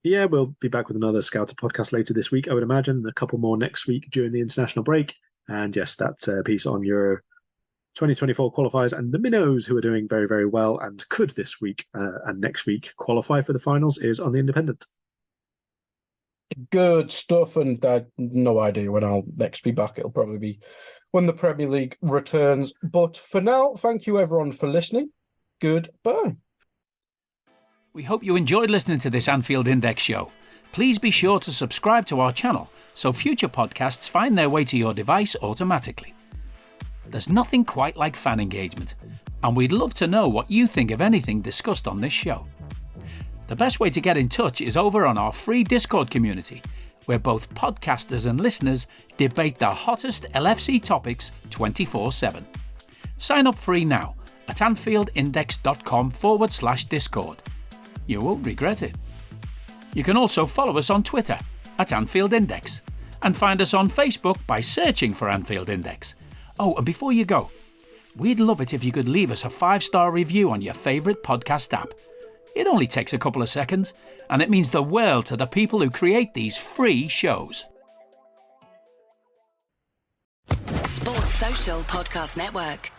Yeah, we'll be back with another Scouter podcast later this week, I would imagine, and a couple more next week during the international break. And yes, that's a piece on Euro 2024 qualifiers and the minnows, who are doing very, very well and could this week and next week qualify for the finals, is on the Independent. Good stuff, and I have no idea when I'll next be back. It'll probably be when the Premier League returns. But for now, thank you everyone for listening. Goodbye. We hope you enjoyed listening to this Anfield Index show. Please be sure to subscribe to our channel so future podcasts find their way to your device automatically. There's nothing quite like fan engagement, and we'd love to know what you think of anything discussed on this show. The best way to get in touch is over on our free Discord community, where both podcasters and listeners debate the hottest LFC topics 24/7. Sign up free now at AnfieldIndex.com/Discord. You won't regret it. You can also follow us on Twitter at Anfield Index and find us on Facebook by searching for Anfield Index. Oh, and before you go, we'd love it if you could leave us a 5-star review on your favourite podcast app. It only takes a couple of seconds, and it means the world to the people who create these free shows. Sports Social Podcast Network.